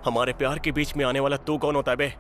हमारे प्यार के बीच में आने वाला तू कौन होता है बे?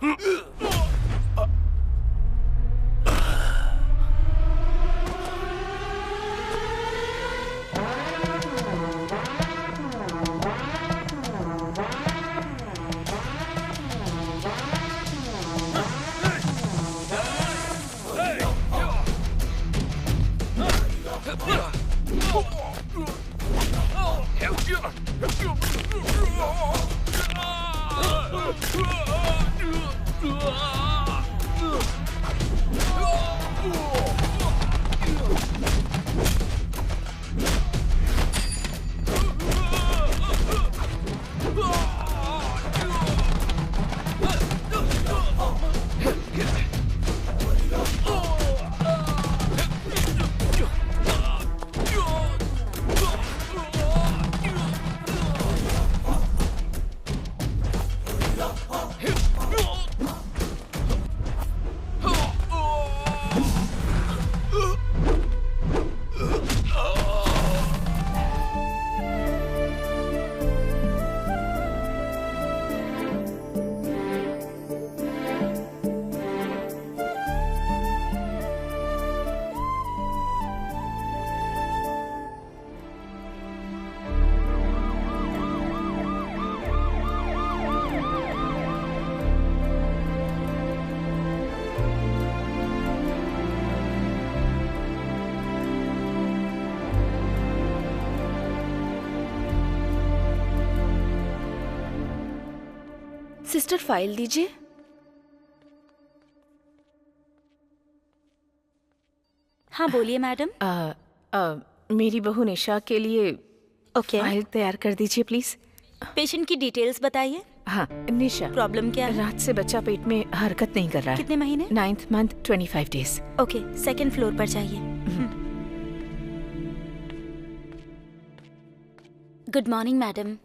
सिस्टर फाइल दीजिए। हाँ बोलिए मैडम। मेरी बहू निशा के लिए फाइल तैयार कर दीजिए प्लीज। पेशेंट की डिटेल्स बताइए। हाँ निशा, प्रॉब्लम क्या है? रात से बच्चा पेट में हरकत नहीं कर रहा है। कितने महीने? 9th month 25 days। Okay, second floor पर जाइए। Good morning madam.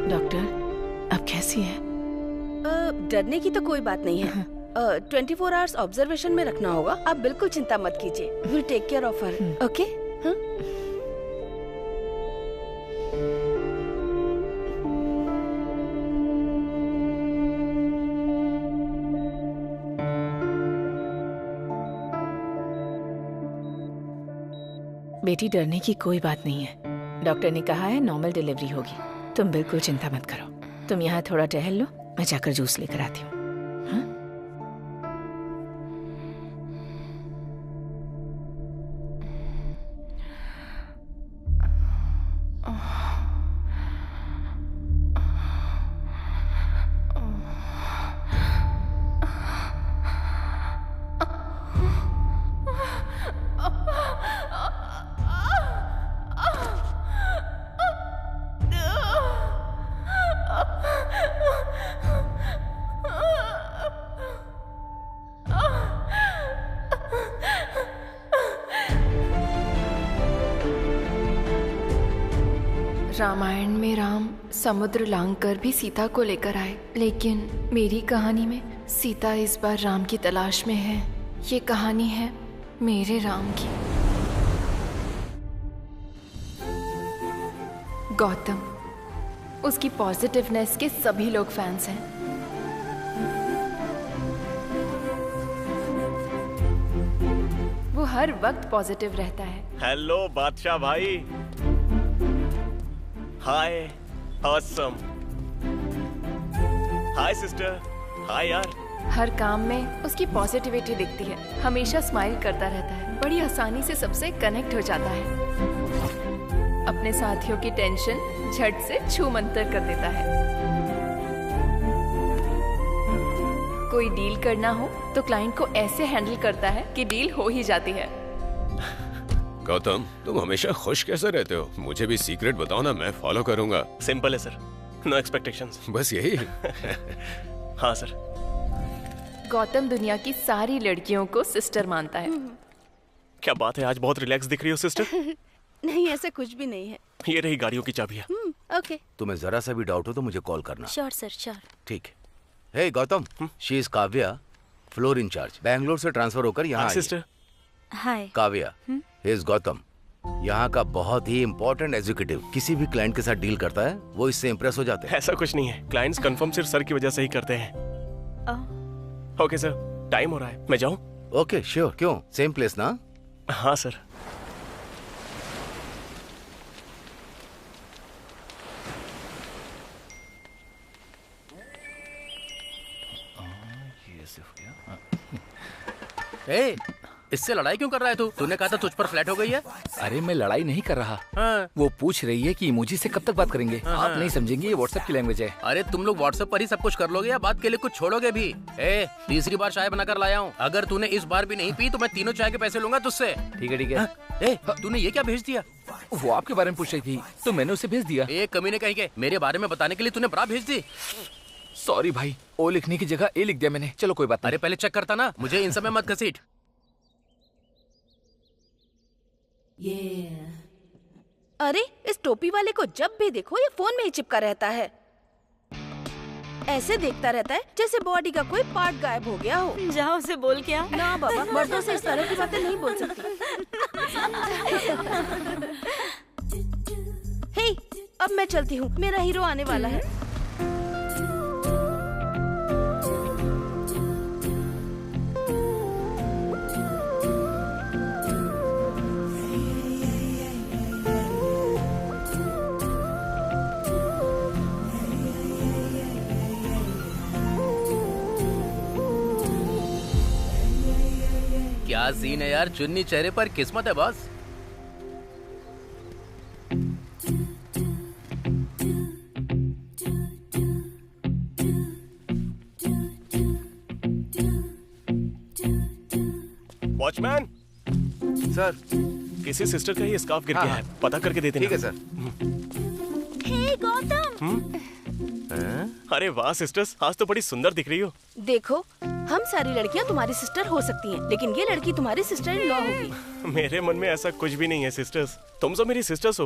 डॉक्टर अब कैसी है? डरने की तो कोई बात नहीं है। 24 आवर्स ऑब्जर्वेशन में रखना होगा। आप बिल्कुल चिंता मत कीजिए। Will take care of her. Okay? बेटी डरने की कोई बात नहीं है। डॉक्टर ने कहा है नॉर्मल डिलीवरी होगी। तुम बिल्कुल चिंता मत करो। तुम यहाँ थोड़ा टहल लो, मैं जाकर जूस लेकर आती हूँ। रामायण में राम समुद्र लांघकर भी सीता को लेकर आए, लेकिन मेरी कहानी में सीता इस बार राम की तलाश में है। ये कहानी है मेरे राम की। गौतम, उसकी पॉजिटिवनेस के सभी लोग फैंस हैं। वो हर वक्त पॉजिटिव रहता है। हेलो बादशाह भाई। हाय ऑसम। हाय सिस्टर। हाय यार। हर काम में उसकी पॉजिटिविटी दिखती है। हमेशा स्माइल करता रहता है। बड़ी आसानी से सबसे कनेक्ट हो जाता है। अपने साथियों की टेंशन झट से छूमंतर कर देता है। कोई डील करना हो तो क्लाइंट को ऐसे हैंडल करता है कि डील हो ही जाती है। गौतम, तुम हमेशा खुश कैसे रहते हो? मुझे भी सीक्रेट बताओ ना, मैं फॉलो करूंगा। सिंपल है सर, नो एक्सपेक्टेशंस। बस यही? हाँ सर। गौतम दुनिया की सारी लड़कियों को सिस्टर मानता है। क्या बात है, आज बहुत रिलैक्स दिख रही हो सिस्टर। नहीं, ऐसा कुछ भी नहीं है। ये रही गाड़ियों की चाबियाँ। ओके। तुम्हें जरा सा भी डाउट हो तो मुझे कॉल करना। Sure sir, sure. ठीक है। Hey Gautam, she is Kavya floor in charge, Bangalore से ट्रांसफर होकर यहाँ आई है। Sister. Hi. Kavya, he is Gautam, यहाँ का बहुत ही इम्पोर्टेंट एग्जीक्यूटिव। किसी भी क्लाइंट के साथ डील करता है वो इससे इम्प्रेस हो जाते हैं। ऐसा कुछ नहीं है, क्लाइंट्स कंफर्म सिर्फ सर की वजह से ही करते हैं। ओके सर, टाइम हो रहा है, मैं जाऊँ? Okay sure. क्यों, सेम प्लेस ना? हाँ सर। ए, इससे लड़ाई क्यों कर रहा है तू? तूने कहा था तुझ पर फ्लैट हो गई है। अरे मैं लड़ाई नहीं कर रहा। हाँ। वो पूछ रही है कि इमोजी से कब तक बात करेंगे। आप नहीं समझेंगे, ये व्हाट्सएप की लैंग्वेज है। अरे तुम लोग व्हाट्सएप पर ही सब कुछ कर लोगे या बात के लिए कुछ छोड़ोगे भी? ए, तीसरी बार चाय बनाकर लाया हूँ, अगर तूने इस बार भी नहीं पी तो मैं तीनों चाय के पैसे लूंगा तुझसे। ठीक है ठीक है। ए, तूने ये क्या भेज दिया? वो आपके बारे में पूछ रही थी तो मैंने उसे भेज दिया। एक कमीने कहीं के मेरे बारे में बताने के लिए तूने बड़ा भेज दी। सॉरी भाई, ओ लिखने की जगह ए लिख दिया मैंने। चलो कोई बात नहीं। अरे पहले चेक करता ना, मुझे इन सब में मत घसीट। अरे इस टोपी वाले को जब भी देखो ये फोन में ही चिपका रहता है। ऐसे देखता रहता है जैसे बॉडी का कोई पार्ट गायब हो गया हो। जाओ उसे बोल क्या। ना बाबा, मर्दों से इस तरह की बातें नहीं बोल सकती। हे, अब मैं चलती हूँ, मेरा हीरो आने वाला है। क्या सीन है यार, चुन्नी चेहरे पर, किस्मत है बॉस। वॉचमैन सर, किसी सिस्टर का ही स्कार्फ गिर हाँ, गया है, पता करके दे देना। ठीक है सर। हे गौतम। अरे वाह सिस्टर्स, आज तो बड़ी सुंदर दिख रही हो। देखो, हम सारी लड़कियां तुम्हारी सिस्टर हो सकती हैं, लेकिन ये लड़की तुम्हारी सिस्टर इन लॉ होगी। मेरे मन में ऐसा कुछ भी नहीं है सिस्टर्स, तुम तो मेरी सिस्टर्स हो।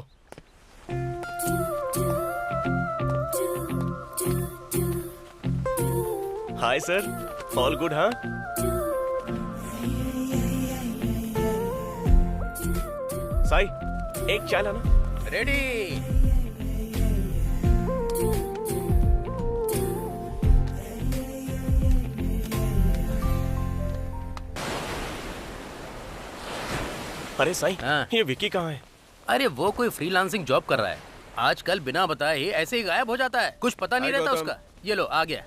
Hi sir, all good? हाँ साई, एक चाय लाना। रेडी। अरे साई, हाँ। ये विकी कहाँ है? अरे वो कोई फ्रीलांसिंग जॉब कर रहा है, आजकल बिना बताए ही ऐसे ही गायब हो जाता है, कुछ पता नहीं हाय रहता गौतम। उसका। ये लो आ गया।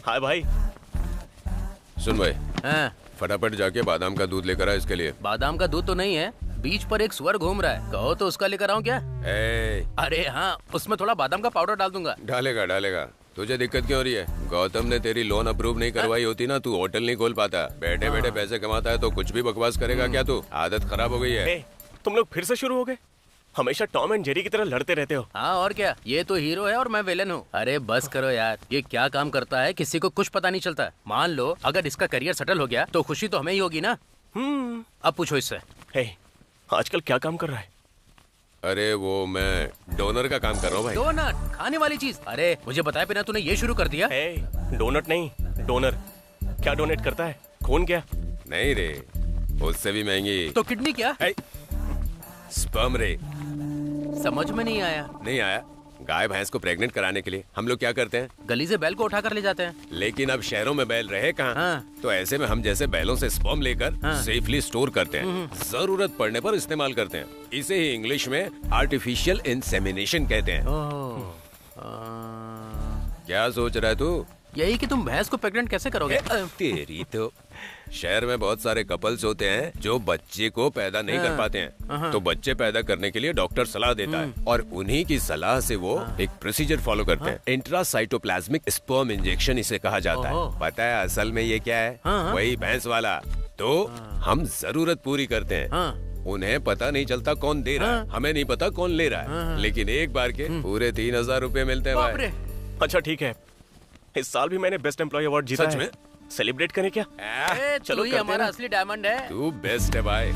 हाय भाई। सुन भाई, हाँ, फटाफट जाके बादाम का दूध लेकर आ इसके लिए। बादाम का दूध तो नहीं है, बीच पर एक सुअर घूम रहा है, कहो तो उसका लेकर आऊं क्या? ए, अरे हाँ, उसमें थोड़ा बादाम का पाउडर डाल दूंगा। डालेगा डालेगा। तुझे दिक्कत क्यों हो रही है? गौतम ने तेरी लोन अप्रूव नहीं करवाई होती ना, तू होटल नहीं खोल पाता। बैठे बैठे पैसे कमाता है तो कुछ भी बकवास करेगा क्या तू? आदत खराब हो गई है। ए, तुम लोग फिर से शुरू हो गए? हमेशा टॉम एंड जेरी की तरह लड़ते रहते हो। हाँ और क्या, ये तो हीरो है और मैं विलेन हूँ। अरे बस करो यार, ये क्या काम करता है किसी को कुछ पता नहीं चलता। मान लो अगर इसका करियर सेटल हो गया तो खुशी तो हमें ही होगी ना। अब पूछो इससे। हे, आजकल क्या काम कर रहा है? अरे वो मैं डोनर का काम कर रहा हूँ भाई। डोनट, खाने वाली चीज। अरे मुझे बताया बिना तूने ये शुरू कर दिया। हे, डोनट नहीं, डोनर। क्या डोनेट करता है? खून क्या? नहीं रे, उससे भी महंगी। तो किडनी क्या? स्पर्म रे। समझ में नहीं आया। नहीं आया? गाय भैंस को प्रेग्नेंट कराने के लिए हम लोग क्या करते हैं? गली से बैल को उठा कर ले जाते हैं। लेकिन अब शहरों में बैल रहे कहाँ? हाँ। तो ऐसे में हम जैसे बैलों से स्पर्म लेकर सेफली स्टोर करते हैं, जरूरत पड़ने पर इस्तेमाल करते हैं। इसे ही इंग्लिश में आर्टिफिशियल इंसेमिनेशन कहते हैं। क्या सोच रहा है तू? यही कि तुम भैंस को प्रेग्नेंट कैसे करोगे? तेरी तो। शहर में बहुत सारे कपल्स होते हैं जो बच्चे को पैदा नहीं कर पाते हैं, तो बच्चे पैदा करने के लिए डॉक्टर सलाह देता है और उन्हीं की सलाह से वो एक प्रोसीजर फॉलो करते हैं। इंट्रासाइटोप्लाज्मिक स्पर्म इंजेक्शन इसे कहा जाता है। पता है असल में ये क्या है? वही भैंस वाला। तो हम जरूरत पूरी करते हैं। उन्हें पता नहीं चलता कौन दे रहा है, हमें नहीं पता कौन ले रहा है, लेकिन एक बार के पूरे 3000 रुपए मिलते हैं भाई। अच्छा ठीक है, इस साल भी मैंने बेस्ट एम्प्लॉय अवार्ड जीता सच है। में? सेलिब्रेट करें क्या? चलो ये हमारा असली डायमंड है। तू बेस्ट है भाई।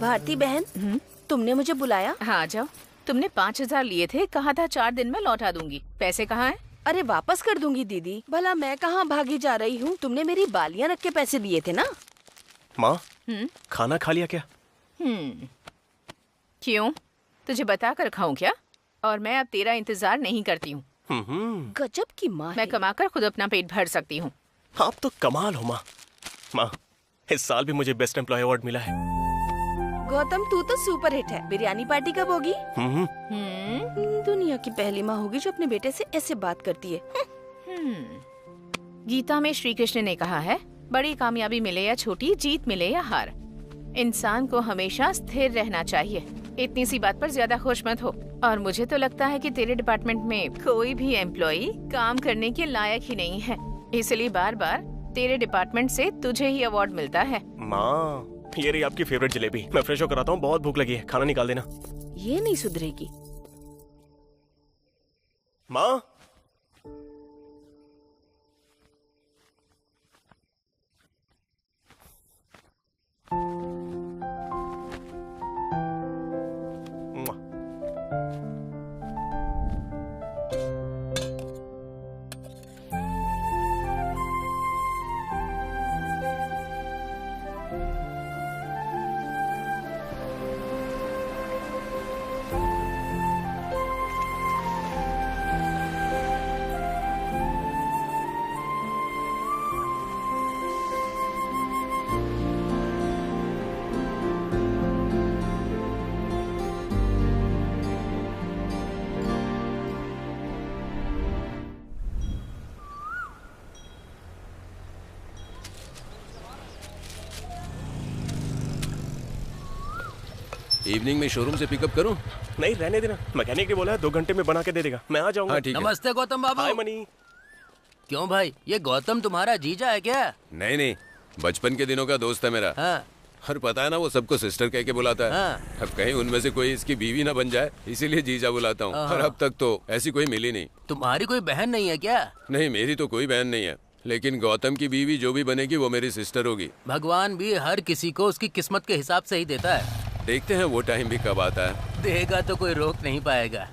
भारती बहन, तुमने मुझे बुलाया? हाँ, आ जाओ। तुमने 5,000 लिए थे, कहा था 4 दिन में लौटा दूंगी। पैसे कहाँ हैं? अरे वापस कर दूंगी दीदी। भला मैं कहाँ भागी जा रही हूँ? तुमने मेरी बालियाँ रख के पैसे दिए थे ना। माँ, खाना खा लिया क्या? क्यों? तुझे बता कर खाऊं क्या? और मैं अब तेरा इंतजार नहीं करती हूँ। गजब की माँ है। मैं कमाकर खुद अपना पेट भर सकती हूँ। आप तो कमाल हो माँ। माँ, इस साल भी मुझे बेस्ट एम्प्लॉय अवार्ड मिला है। गौतम, तू तो सुपर हिट है। बिरयानी पार्टी कब होगी? दुनिया की पहली माँ होगी जो अपने बेटे से ऐसे बात करती है। गीता में श्री कृष्ण ने कहा है, बड़ी कामयाबी मिले या छोटी, जीत मिले या हार, इंसान को हमेशा स्थिर रहना चाहिए। इतनी सी बात पर ज्यादा खुश मत हो। और मुझे तो लगता है कि तेरे डिपार्टमेंट में कोई भी एम्प्लॉई काम करने के लायक ही नहीं है, इसलिए बार बार तेरे डिपार्टमेंट से तुझे ही अवार्ड मिलता है। माँ, ये रही आपकी फेवरेट जलेबी। मैं फ्रेश होकर आता हूँ, बहुत भूख लगी है, खाना निकाल देना। ये नहीं सुधरेगी। माँ, इवनिंग में शोरूम से पिकअप करूं? नहीं, रहने देना। मैकेनिक ने बोला है 2 घंटे में बना के दे देगा। मैं आ जाऊंगा। हाँ, ठीक है। नमस्ते गौतम बाबू। हाय मनी। क्यों भाई, ये गौतम तुम्हारा जीजा है क्या? नहीं नहीं, बचपन के दिनों का दोस्त है मेरा। हाँ। और पता है ना, वो सबको सिस्टर कह के बुलाता है। हाँ। अब कहीं उनमें से कोई इसकी बीवी ना बन जाए, इसीलिए जीजा बुलाता हूँ। और अब तक तो ऐसी कोई मिली नहीं। तुम्हारी कोई बहन नहीं है क्या? नहीं, मेरी तो कोई बहन नहीं है, लेकिन गौतम की बीवी जो भी बनेगी वो मेरी सिस्टर होगी। भगवान भी हर किसी को उसकी किस्मत के हिसाब से ही देता है। देखते हैं वो टाइम भी कब आता है। देगा तो कोई रोक नहीं पाएगा।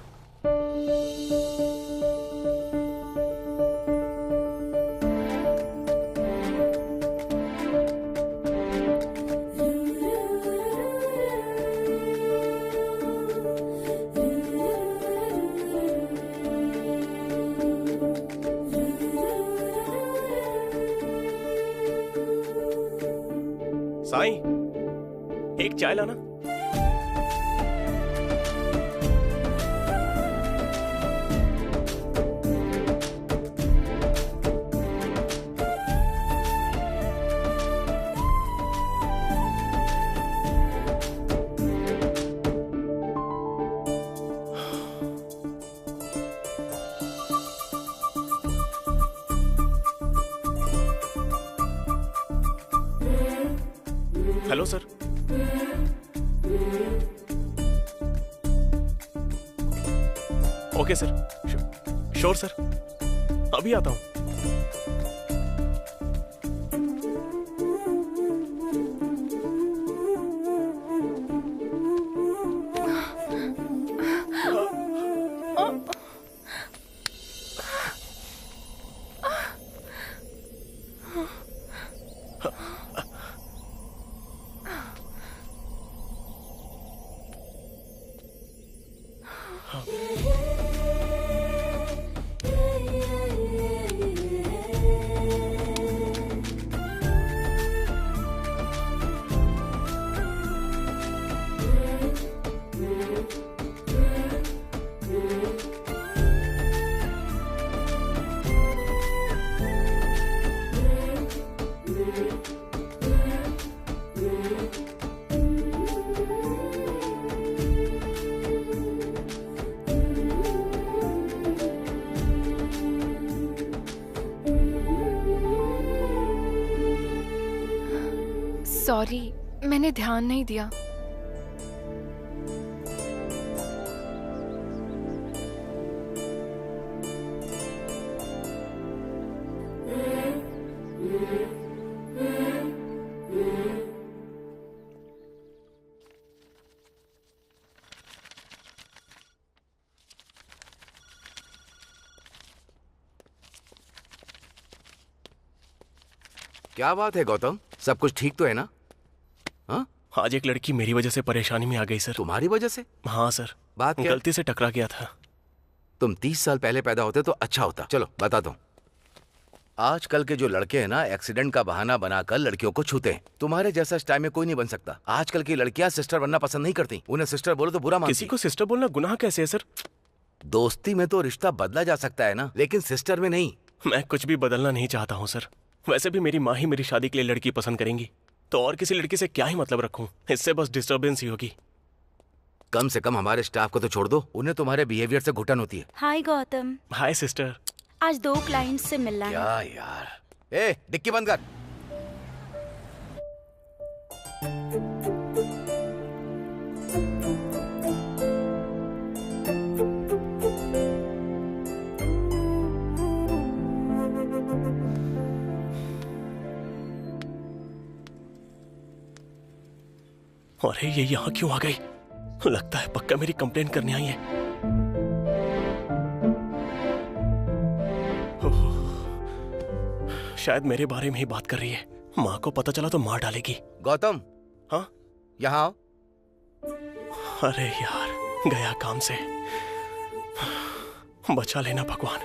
साईं, एक चाय लाना। Hello sir. Okay sir, sure sir, अभी आता हूँ। सॉरी, मैंने ध्यान नहीं दिया। क्या बात है गौतम, सब कुछ ठीक तो है ना? हाँ, आज एक लड़की मेरी वजह से परेशानी में आ गई सर। तुम्हारी वजह से? हाँ सर, बात क्या? गलती से टकरा गया था। तुम 30 साल पहले पैदा होते तो अच्छा होता। चलो बताता हूँ। आजकल के जो लड़के हैं ना, एक्सीडेंट का बहाना बनाकर लड़कियों को छूते हैं। तुम्हारे जैसा इस टाइम में कोई नहीं बन सकता। आजकल की लड़कियां सिस्टर बनना पसंद नहीं करती। उन्हें सिस्टर बोलो तो बुरा मानती। किसी को सिस्टर बोलना गुनाह कैसे है सर? दोस्ती में तो रिश्ता बदला जा सकता है ना, लेकिन सिस्टर में नहीं। मैं कुछ भी बदलना नहीं चाहता हूँ सर। वैसे भी मेरी माँ ही मेरी शादी के लिए लड़की पसंद करेंगी, तो और किसी लड़की से क्या ही मतलब रखूं? इससे बस डिस्टर्बेंस ही होगी। कम से कम हमारे स्टाफ को तो छोड़ दो, उन्हें तुम्हारे बिहेवियर से घुटन होती है। हाय गौतम, हाय सिस्टर। आज 2 क्लाइंट्स से मिलना है। क्या यार, ए डिक्की बंद कर। अरे ये यहाँ क्यों आ गई? लगता है पक्का मेरी कंप्लेन करने आई है। शायद मेरे बारे में ही बात कर रही है। माँ को पता चला तो मार डालेगी। गौतम, हाँ यहाँ आओ। अरे यार, गया काम से। बचा लेना भगवान।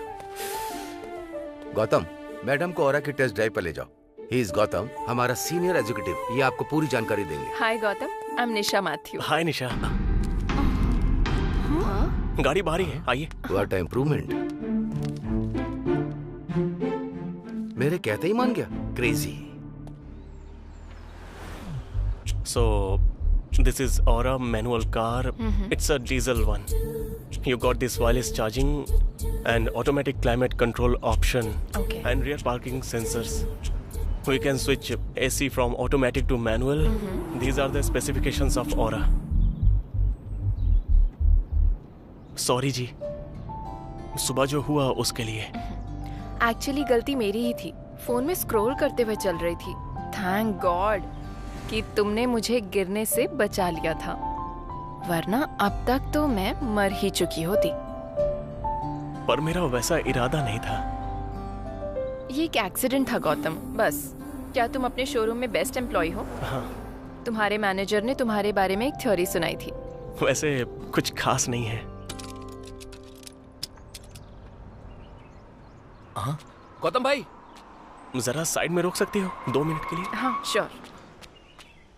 गौतम, मैडम को ऑरा की टेस्ट ड्राइव पर ले जाओ। ही इज गौतम, हमारा सीनियर एग्जीक्यूटिव। ये आपको पूरी जानकारी देंगे। Hi Gautam, I am Nisha Matthew. Hi Nisha. गाड़ी बाहर ही है, आइए। What improvement. मेरे कहते ही मान गया। Crazy. So this is Aura manual car. It's a diesel one. You got this wireless charging and automatic climate control option. Okay. And rear parking sensors. We can switch AC from automatic to manual. These are the specifications of Aura. Sorry जी, सुबह जो हुआ उसके लिए। Actually गलती मेरी ही थी। Phone में scroll करते हुए चल रही थी। थैंक गॉड कि तुमने मुझे गिरने से बचा लिया था, वरना अब तक तो मैं मर ही चुकी होती। पर मेरा वैसा इरादा नहीं था। ये एक एक्सीडेंट था गौतम, बस। क्या तुम अपने शोरूम में बेस्ट एम्प्लॉय हो? हाँ। तुम्हारे मैनेजर ने तुम्हारे बारे में एक थ्योरी सुनाई थी। वैसे कुछ खास नहीं है। हाँ गौतम भाई, जरा साइड में रोक सकती हो 2 मिनट के लिए? हाँ श्योर।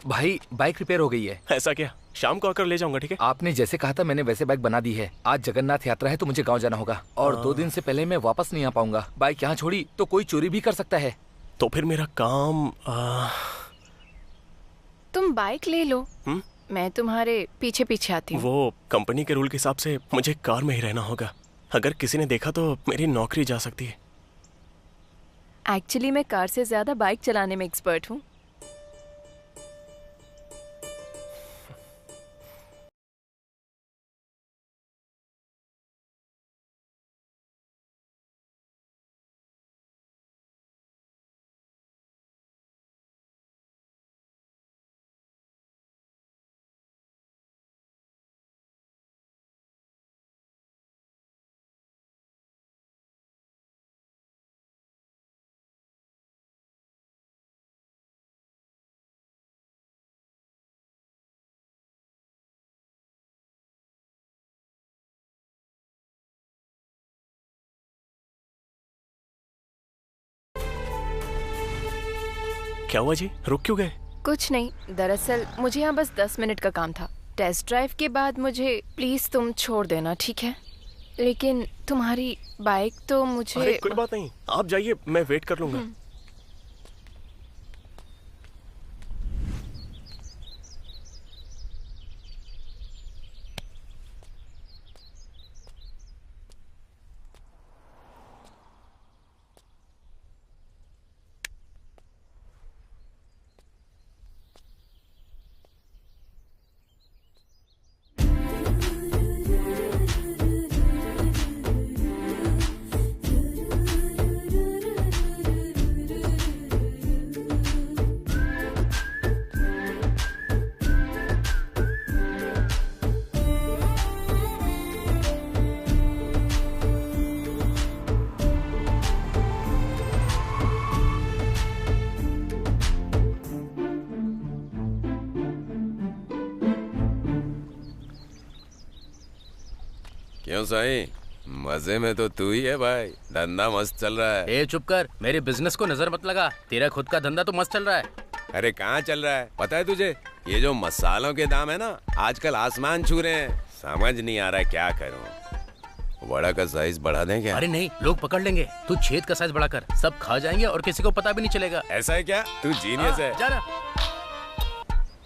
भाई बाइक रिपेयर हो गई है। ऐसा क्या? शाम को आकर ले जाऊंगा, ठीक है? आपने जैसे कहा था मैंने वैसे बाइक बना दी है। आज जगन्नाथ यात्रा है तो मुझे गांव जाना होगा और 2 दिन से पहले मैं वापस नहीं आ पाऊंगा। बाइक यहाँ छोड़ी तो कोई चोरी भी कर सकता है। तो फिर मेरा काम तुम बाइक ले लो। मैं तुम्हारे पीछे पीछे आती हूँ। वो कंपनी के रूल के हिसाब से मुझे कार में ही रहना होगा। अगर किसी ने देखा तो मेरी नौकरी जा सकती है। एक्चुअली मैं कार से ज्यादा बाइक चलाने में एक्सपर्ट हूँ। क्या हुआ जी, रुक क्यों गए? कुछ नहीं, दरअसल मुझे यहाँ बस 10 मिनट का काम था। टेस्ट ड्राइव के बाद मुझे प्लीज तुम छोड़ देना, ठीक है? लेकिन तुम्हारी बाइक तो मुझे। अरे कोई बात नहीं, आप जाइए, मैं वेट कर लूंगा। क्यों साईं, मजे में तो तू ही है भाई, धंधा मस्त चल रहा है। ए चुप कर, मेरे बिजनेस को नजर मत लगा, तेरा खुद का धंधा तो मस्त चल रहा है। अरे कहाँ चल रहा है पता है तुझे? ये जो मसालों के दाम है ना आजकल आसमान छू रहे हैं, समझ नहीं आ रहा है क्या करूं। वड़ा का साइज बढ़ा दें क्या? अरे नहीं, लोग पकड़ लेंगे। तू छेद का साइज बढ़ाकर, सब खा जाएंगे और किसी को पता भी नहीं चलेगा। ऐसा है क्या? तू जीनियस है। जा ना।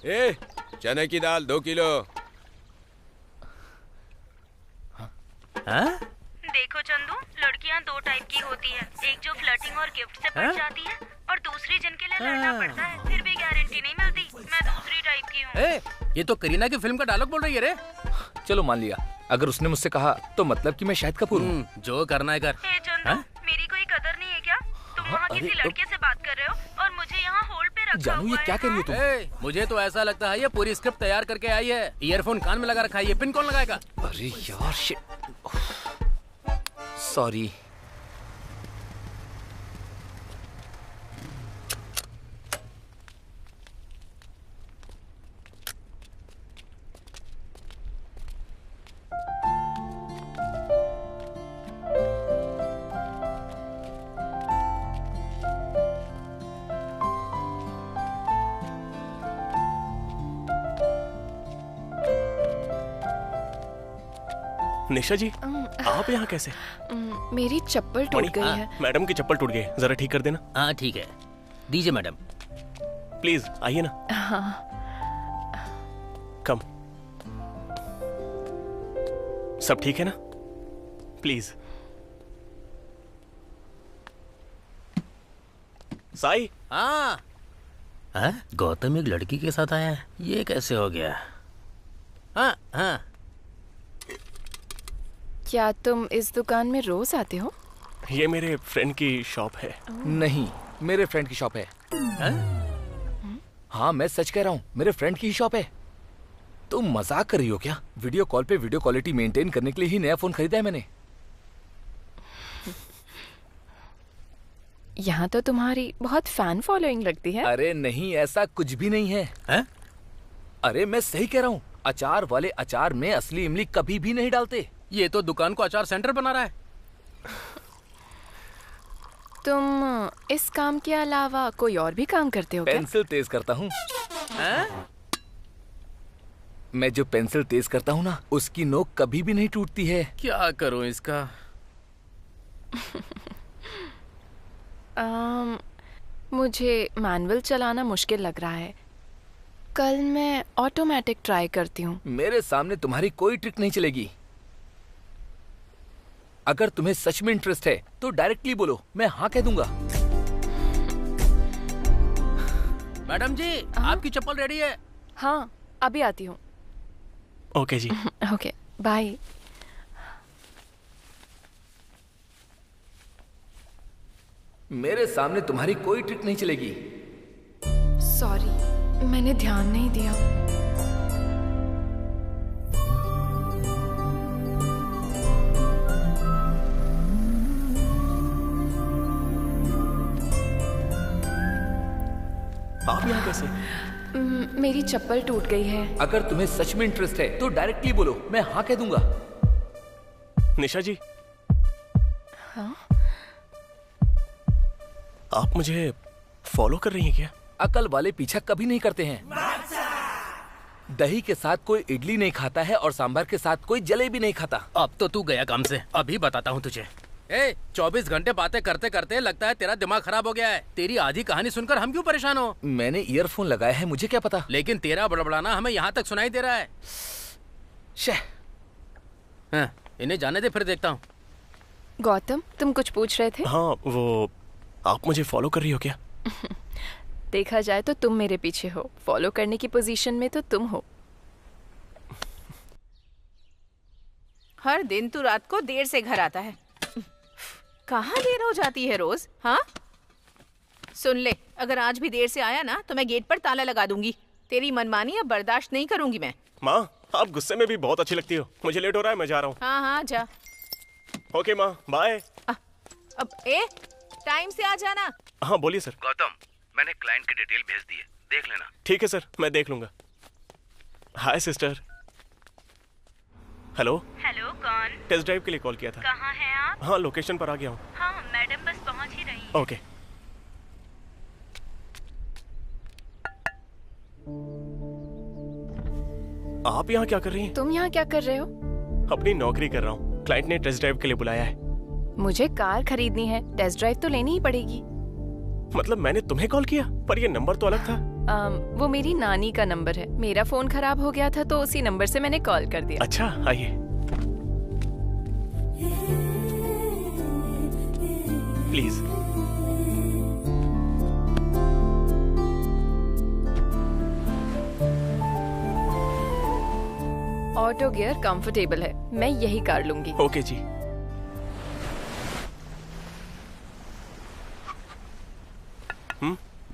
ए, चने की दाल 2 किलो। हाँ? देखो चंदू, लड़कियां 2 टाइप की होती है, एक जो फ्लर्टिंग और गिफ्ट से पड़ जाती है और दूसरी जिनके लिए लड़ना पड़ता है फिर भी गारंटी नहीं मिलती। मैं दूसरी टाइप की हूँ। ए, ये तो करीना की फिल्म का डायलॉग बोल रही है रे। चलो मान लिया, अगर उसने मुझसे कहा तो मतलब कि मैं शाहिद कपूर हूँ। जो करना है कर। ए चंदू, मेरी कोई कदर नहीं है क्या? तुम वहाँ किसी लड़के से बात कर रहे हो और मुझे यहाँ होल्ड पे रखा जानू ये क्या कर रही हो तुम? मुझे तो ऐसा लगता है ये पूरी स्क्रिप्ट तैयार करके आई है। ईयरफोन कान में लगा रखा है, ये पिन कौन लगाएगा? अरे यार शिट, सॉरी। निशा जी, आप यहाँ कैसे? मेरी चप्पल टूट गई है। मैडम की चप्पल टूट गई, जरा ठीक कर देना। हाँ ठीक है, दीजिए मैडम। प्लीज आइए ना। हाँ। कम। सब ठीक है ना? प्लीज। साई। हाँ। गौतम एक लड़की के साथ आया है, ये कैसे हो गया? हाँ हाँ। क्या तुम इस दुकान में रोज आते हो? ये मेरे फ्रेंड की शॉप है। नहीं, मेरे फ्रेंड की शॉप है। हाँ मैं सच कह रहा हूँ, मेरे फ्रेंड की ही शॉप है। तुम मजाक कर रही हो क्या? वीडियो कॉल पे वीडियो क्वालिटी मेंटेन करने के लिए ही नया फोन खरीदा है मैंने। यहाँ तो तुम्हारी बहुत फैन फॉलोइंग लगती है। अरे नहीं, ऐसा कुछ भी नहीं है। अरे मैं सही कह रहा हूँ, अचार वाले अचार में असली इमली कभी भी नहीं डालते। ये तो दुकान को अचार सेंटर बना रहा है। तुम इस काम के अलावा कोई और भी काम करते हो क्या? पेंसिल तेज करता हूँ। मैं जो पेंसिल तेज करता हूँ ना, उसकी नोक कभी भी नहीं टूटती है। क्या करूँ इसका? मुझे मैनुअल चलाना मुश्किल लग रहा है। कल मैं ऑटोमेटिक ट्राई करती हूँ। मेरे सामने तुम्हारी कोई ट्रिक नहीं चलेगी। अगर तुम्हें सच में इंटरेस्ट है तो डायरेक्टली बोलो, मैं हाँ कह दूंगा। मैडम जी, आपकी चप्पल रेडी है? हाँ, अभी आती हूँ। ओके जी। Okay, bye. मेरे सामने तुम्हारी कोई ट्रिक नहीं चलेगी। सॉरी, मैंने ध्यान नहीं दिया। आप यहाँ कैसे? मेरी चप्पल टूट गई है। अगर तुम्हें सच में इंटरेस्ट है तो डायरेक्टली बोलो, मैं हाँ कह दूंगा। निशा जी। हाँ? आप मुझे फॉलो कर रही हैं क्या? अकल वाले पीछा कभी नहीं करते हैं। दही के साथ कोई इडली नहीं खाता है और सांभर के साथ कोई जलेबी नहीं खाता। अब तो तू गया काम से, अभी बताता हूँ तुझे। 24 घंटे बातें करते करते लगता है तेरा दिमाग खराब हो गया है। तेरी आधी कहानी सुनकर हम क्यों परेशान हो? मैंने ईयरफोन लगाया है, मुझे क्या पता। लेकिन तेरा बड़बड़ाना हमें यहाँ तक सुनाई दे रहा है। इन्हें जाने दे, फिर देखता हूँ। गौतम, तुम कुछ पूछ रहे थे? हाँ, वो आप मुझे फॉलो कर रही हो क्या? देखा जाए तो तुम मेरे पीछे हो, फॉलो करने की पोजीशन में तो तुम हो। हर दिन तू रात को देर से घर आता है। कहाँ देर हो जाती है रोज? हाँ, सुन ले, अगर आज भी देर से आया ना तो मैं गेट पर ताला लगा दूंगी। तेरी मनमानी अब बर्दाश्त नहीं करूंगी मैं। माँ, आप गुस्से में भी बहुत अच्छी लगती हो। मुझे लेट हो रहा है, मैं जा रहा हूँ। हाँ हाँ जा। ओके माँ, बाय। अब टाइम से आ जाना। हाँ बोलिए सर। गौतम, मैंने क्लाइंट की डिटेल भेज दी है, देख लेना। ठीक है सर, मैं देख लूंगा। हाय सिस्टर। हेलो हेलो, कौन? टेस्ट ड्राइव के लिए कॉल किया था। कहाँ हैं आप? हाँ, लोकेशन पर आ गया हूँ। हाँ, मैडम बस पहुँच ही रही हैं। ओके। आप यहाँ क्या कर रही हैं? तुम यहाँ क्या कर रहे हो? अपनी नौकरी कर रहा हूँ। क्लाइंट ने टेस्ट ड्राइव के लिए बुलाया है। मुझे कार खरीदनी है, टेस्ट ड्राइव तो लेनी ही पड़ेगी। मतलब मैंने तुम्हें कॉल किया, पर ये नंबर तो अलग था। वो मेरी नानी का नंबर है। मेरा फोन खराब हो गया था तो उसी नंबर से मैंने कॉल कर दिया। अच्छा, आइए। प्लीज। ऑटो गियर कंफर्टेबल है, मैं यही कार लूंगी। ओके जी।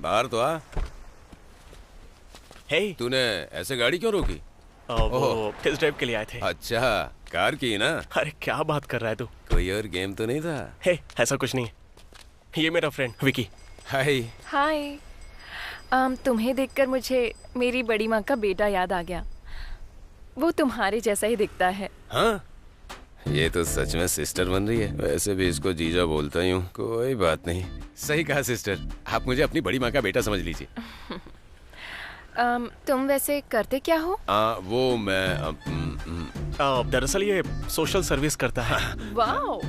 बाहर तो आ। हे, तूने ऐसे गाड़ी क्यों रोकी? वो टेस्ट ड्राइव के लिए आए थे। अच्छा, कार की ना? अरे क्या बात कर रहा है तू? कोई और गेम तो नहीं था? हे, ऐसा कुछ नहीं है। ये मेरा फ्रेंड विकी। हाय। हाय। तुम्हें देखकर मुझे मेरी बड़ी माँ का बेटा याद आ गया। वो तुम्हारे जैसा ही दिखता है। हाँ, ये तो सच में सिस्टर बन रही है। वैसे भी इसको जीजा बोलता ही हूँ। कोई बात नहीं। सही कहा सिस्टर। आप मुझे अपनी बड़ी माँ का बेटा समझ लीजिए। तुम वैसे करते क्या हो? वो मैं दरअसल ये सोशल सर्विस करता है। Wow,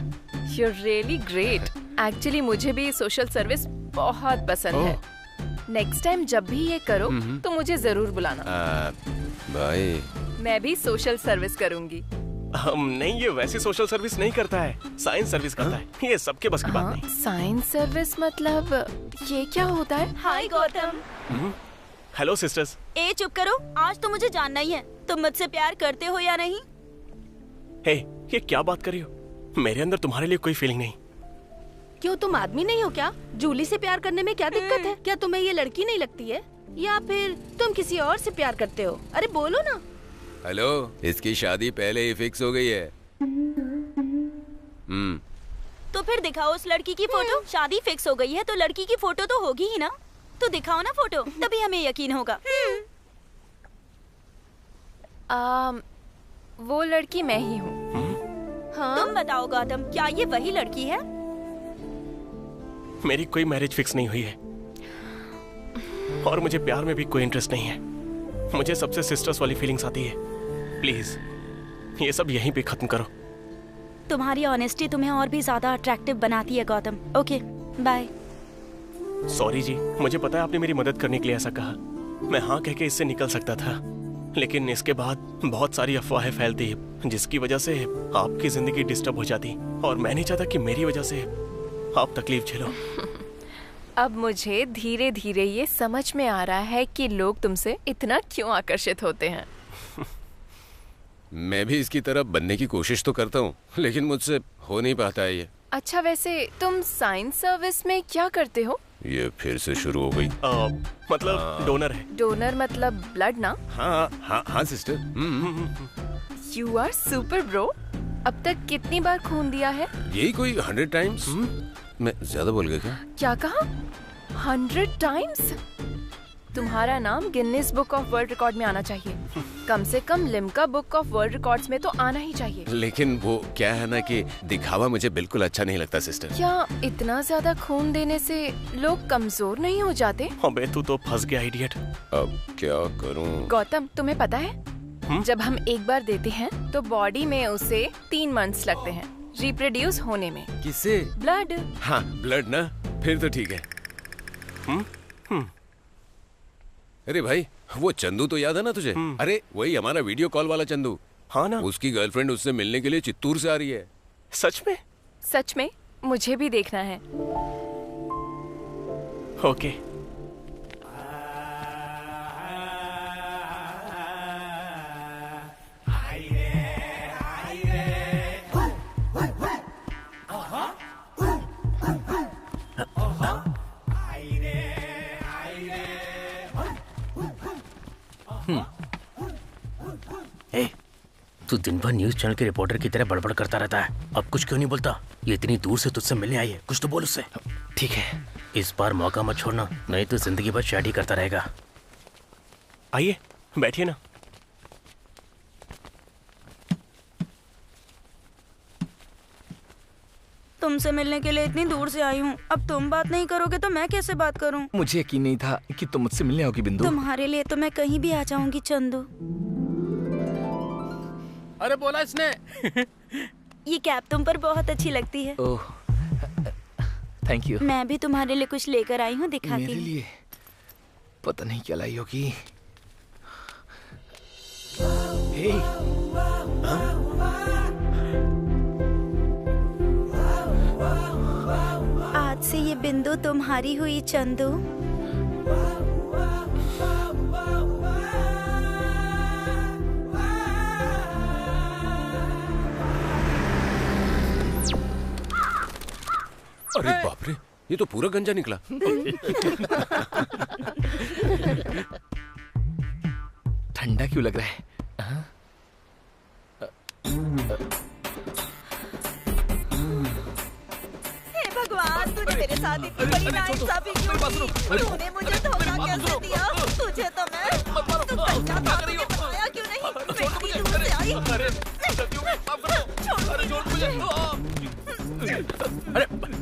you are really great. Actually मुझे भी सोशल सर्विस बहुत पसंद है। नेक्स्ट टाइम जब भी ये करो तो मुझे जरूर बुलाना। भाई, मैं भी सोशल सर्विस करूंगी। नहीं, ये वैसी सोशल सर्विस नहीं करता है, साइंस सर्विस करता है। ये सबके बस की बात नहीं। साइंस सर्विस मतलब ये क्या होता है? हाय गौतम। Hello sisters. ए चुप करो, आज तो मुझे जानना ही है, तुम मुझसे प्यार करते हो या नहीं? हे, ये क्या बात कर रही हो? मेरे अंदर तुम्हारे लिए कोई फीलिंग नहीं। क्यों, तुम आदमी नहीं हो क्या? जूली से प्यार करने में क्या दिक्कत है? क्या तुम्हें ये लड़की नहीं लगती है, या फिर तुम किसी और से प्यार करते हो? अरे बोलो ना। हेलो, इसकी शादी पहले ही फिक्स हो गई है। तो फिर दिखाओ उस लड़की की फोटो। शादी फिक्स हो गई है तो लड़की की फोटो तो होगी ही ना। तो दिखाओ ना फोटो, तभी हमें यकीन होगा। वो लड़की मैं ही हूँ। हाँ? तुम बताओ गौतम, क्या ये वही लड़की है? मेरी कोई मैरिज फिक्स नहीं हुई है और मुझे प्यार में भी कोई इंटरेस्ट नहीं है। मुझे सबसे सिस्टर्स वाली फीलिंग्स आती है। प्लीज ये सब यहीं पे खत्म करो। तुम्हारी ऑनेस्टी तुम्हें और भी ज्यादा अट्रैक्टिव बनाती है गौतम। Okay, bye. सॉरी जी, मुझे पता है आपने मेरी मदद करने के लिए ऐसा कहा। मैं हाँ कह के इससे निकल सकता था, लेकिन इसके बाद बहुत सारी अफवाहें फैलती जिसकी वजह से आपकी जिंदगी डिस्टर्ब हो जाती और मैं नहीं चाहता कि मेरी वजह से आप तकलीफ झेलो। अब मुझे धीरे धीरे ये समझ में आ रहा है कि लोग तुमसे इतना क्यों आकर्षित होते हैं। मैं भी इसकी तरफ बनने की कोशिश तो करता हूँ, लेकिन मुझसे हो नहीं पाता है ये। अच्छा, वैसे तुम साइंस सर्विस में क्या करते हो? ये फिर से शुरू हो गई। मतलब डोनर है। डोनर मतलब ब्लड ना? हाँ हाँ हाँ sister. You are super bro. अब तक कितनी बार खून दिया है? यही कोई 100 टाइम्स। मैं ज्यादा बोल गया क्या? क्या कहा? 100 टाइम्स? तुम्हारा नाम Guinness book of world record में आना चाहिए। कम से कम Limca book of world records में तो आना ही चाहिए। लेकिन वो क्या है ना कि दिखावा मुझे बिल्कुल अच्छा नहीं लगता सिस्टर। क्या इतना ज्यादा खून देने से लोग कमजोर नहीं हो जाते? अबे तू तो फंस गया इडियट। अब क्या करूं? गौतम, तुम्हें पता है जब हम एक बार देते हैं तो बॉडी में उसे 3 मंथ्स लगते हैं रिप्रोड्यूस होने में। किसे? ब्लड। हाँ, ब्लड ना, फिर तो ठीक है। अरे भाई, वो चंदू तो याद है ना तुझे? अरे वही हमारा वीडियो कॉल वाला चंदू। हाँ ना। उसकी गर्लफ्रेंड उससे मिलने के लिए चित्तूर से आ रही है। सच में? सच में, मुझे भी देखना है। ओके। तू दिन भर न्यूज चैनल के रिपोर्टर की तरह बड़बड़ करता रहता है, अब कुछ क्यों नहीं बोलता? ये इतनी दूर से तुझसे मिलने आई है, कुछ तो बोल उससे। ठीक है, इस बार मौका मत छोड़ना, नहीं तो जिंदगी भर चैट ही करता रहेगा। आइए बैठिए ना। तुमसे मिलने के लिए इतनी दूर से आई हूँ। अब तुम बात नहीं करोगे तो मैं कैसे बात करूँ? मुझे यकीन नहीं था कि तुम मुझसे मिलने आओगी बिंदु। तुम्हारे लिए तो मैं कहीं भी आ जाऊंगी चंदू। अरे बोला इसने। ये कैप तुम पर बहुत अच्छी लगती है। ओह, थैंक यू। मैं भी तुम्हारे लिए कुछ लेकर आई हूँ, दिखाती मेरे हूँ। लिए पता नहीं क्या लाई होगी। हे, आज से ये बिंदु तुम्हारी हुई चंदू। अरे बाप रे, ये तो पूरा गंजा निकला। ठंडा क्यों लग रहा है? हे भगवान, तूने मेरे साथ इतनी बड़ी नाइंसाफी क्यों की? तूने मुझे धोखा कैसे दिया? तुझे तो मैं तू कच्चा था, तुझे बताया क्यों नहीं? मैं इतनी दूर से आई। अरे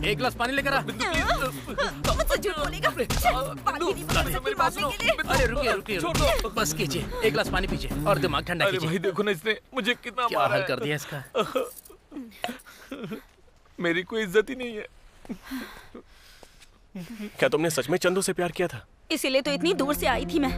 एक गिलास पानी लेकर आ। मुझसे झूठ बोलेगा? पानी नहीं बचा सकती मारने के लिए। अरे रुकिए, बस कीजिए, एक गिलास पानी पीजिए और दिमाग ठंडा अरे कीजिए। भाई देखो ना, इसने मुझे कितना क्या मारा हाल है। कर दिया इसका। मेरी कोई इज्जत ही नहीं है। क्या तुमने सच में चंदू से प्यार किया था? इसीलिए तो इतनी दूर से आई थी मैं।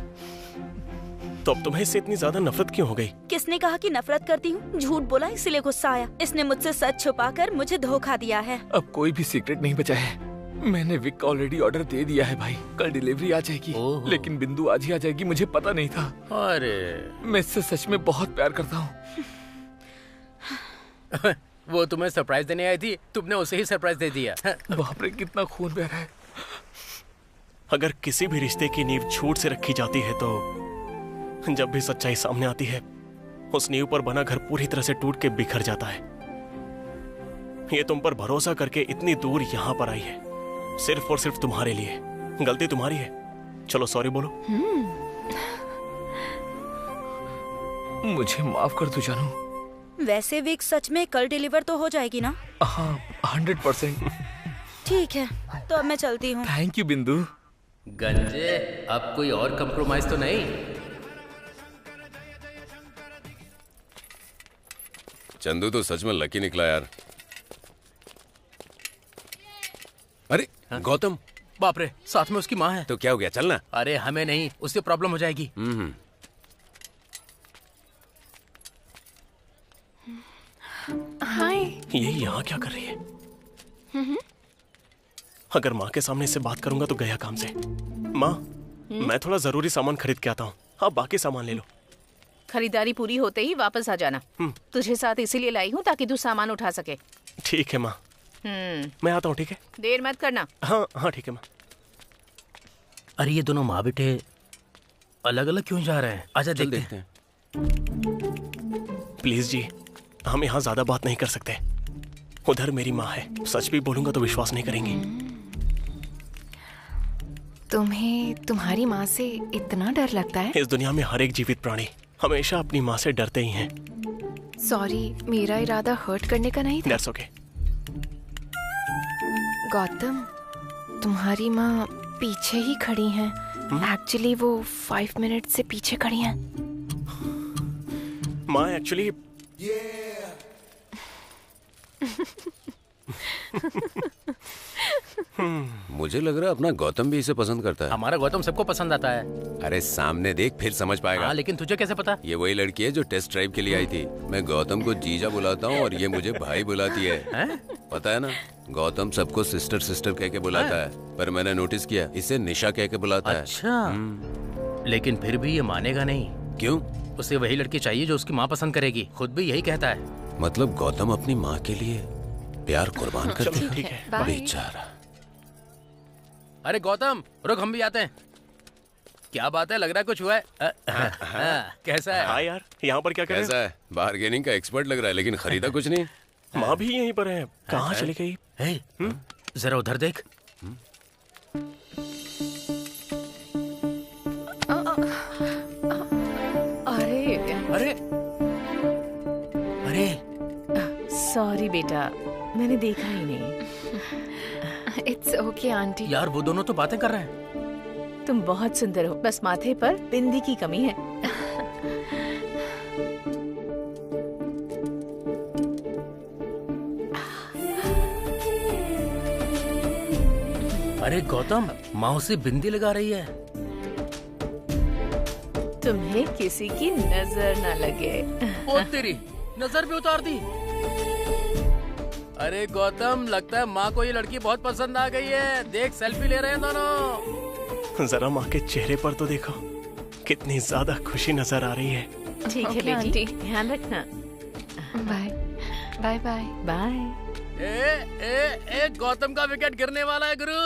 तो अब तुम्हें इससे इतनी ज्यादा नफरत क्यों हो गई? किसने कहा कि नफरत करती हूँ? झूठ बोला इसलिए गुस्सा आया। इसने मुझसे सच छुपाकर मुझे धोखा दिया है। अब कोई भी सीक्रेट नहीं बचा है। मैंने विक का ऑलरेडी ऑर्डर दे दिया है भाई। कल डिलीवरी आ जाएगी। ओहो। लेकिन बिंदु आज ही आ जाएगी, मुझे पता नहीं था। अरे मैं इससे सच में बहुत प्यार करता हूँ। वो तुम्हें सरप्राइज देने आई थी, तुमने उसे ही सरप्राइज दे दिया। बाप रे, कितना खून बह रहा है। अगर किसी भी रिश्ते की नींव झूठ से रखी जाती है तो जब भी सच्चाई सामने आती है, उस नींव पर बना घर पूरी तरह से टूट के बिखर जाता है। ये तुम पर भरोसा करके इतनी दूर यहाँ पर आई है, सिर्फ और सिर्फ तुम्हारे लिए। गलती तुम्हारी है, चलो सॉरी बोलो। मुझे माफ कर दो जानू। वैसे वीक सच में कल डिलीवर तो हो जाएगी ना? हाँ, 100%। ठीक है, तो अब मैं चलती हूँ। थैंक यू बिंदु। गंजे, अब कोई और कंप्रोमाइज तो नहीं? चंदू तो सच में लकी निकला यार। अरे गौतम, बाप रे, साथ में उसकी माँ है। तो क्या हो गया, चलना। अरे हमें नहीं, उससे प्रॉब्लम हो जाएगी। हाय। ये यहाँ क्या कर रही है? अगर माँ के सामने इससे बात करूंगा तो गया काम से। माँ, मैं थोड़ा जरूरी सामान खरीद के आता हूँ, आप बाकी सामान ले लो। खरीदारी पूरी होते ही वापस आ जाना। तुझे साथ इसीलिए लाई हूँ ताकि तू सामान उठा सके। ठीक है माँ, मैं आता हूँ। ठीक है, देर मत करना। हाँ हाँ ठीक है माँ। अरे ये दोनों माँ बेटे अलग अलग क्यों जा रहे हैं? आजा देखते हैं। प्लीज जी, हम यहाँ ज्यादा बात नहीं कर सकते। उधर मेरी माँ है, सच भी बोलूंगा तो विश्वास नहीं करेंगी। तुम्हें तुम्हारी माँ से इतना डर लगता है? इस दुनिया में हर एक जीवित प्राणी हमेशा अपनी माँ से डरते ही हैं। सॉरी, मेरा इरादा हर्ट करने का नहीं था। That's okay. गौतम, तुम्हारी माँ पीछे ही खड़ी हैं। एक्चुअली वो 5 मिनट से पीछे खड़ी हैं। माँ एक्चुअली मुझे लग रहा है अपना गौतम भी इसे पसंद करता है। हमारा गौतम सबको पसंद आता है। अरे सामने देख, फिर समझ पाएगा। हाँ, लेकिन तुझे कैसे पता? ये वही लड़की है जो टेस्ट ड्राइव के लिए आई थी। मैं गौतम को जीजा बुलाता हूँ और ये मुझे भाई बुलाती है। पता है ना, गौतम सबको सिस्टर सिस्टर कह के बुलाता है, पर मैंने नोटिस किया इसे निशा कह के बुलाता है। अच्छा, लेकिन फिर भी ये मानेगा नहीं। क्यों? उसे वही लड़की चाहिए जो उसकी माँ पसंद करेगी। खुद भी यही कहता है। मतलब गौतम अपनी माँ के लिए प्यार कुर्बान कर चलो दिया। ठीक है। बाय। बेचारा। अरे गौतम रुक, हम भी आते हैं। क्या बात है, लग रहा है कुछ हुआ है। कैसा है? हाँ यार, यहाँ पर क्या कर रहे कैसा है? बार्गेनिंग का एक्सपर्ट लग रहा है, लेकिन खरीदा कुछ नहीं। हैं? माँ भी यहीं पर है, कहाँ चली गई? हे, जरा उधर देख। अरे अरे अरे सॉरी बेटा, मैंने देखा ही नहीं। It's okay aunty. यार वो दोनों तो बातें कर रहे हैं। तुम बहुत सुंदर हो, बस माथे पर बिंदी की कमी है। अरे गौतम, मौसी बिंदी लगा रही है। तुम्हें किसी की नजर न लगे। ओ तेरी नजर भी उतार दी। अरे गौतम, लगता है माँ को ये लड़की बहुत पसंद आ गई है। देख सेल्फी ले रहे हैं दोनों। जरा माँ के चेहरे पर तो देखो, कितनी ज्यादा खुशी नजर आ रही है। ठीक है Okay, बेटी, आंटी। ध्यान रखना। Bye bye bye bye. ए गौतम का विकेट गिरने वाला है गुरु।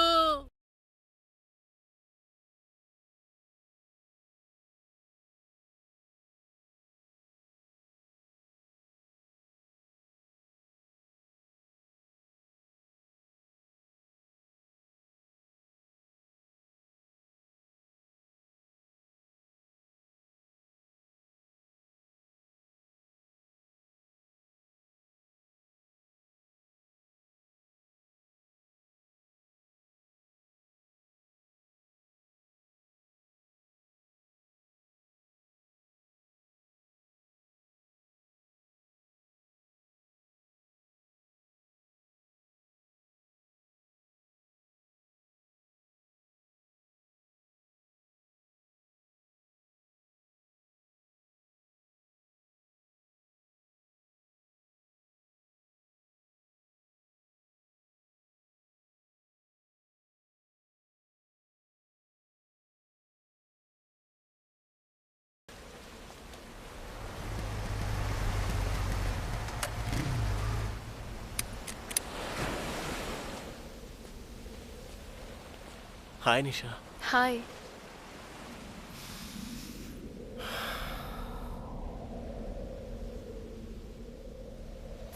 हाय निशा। हाय।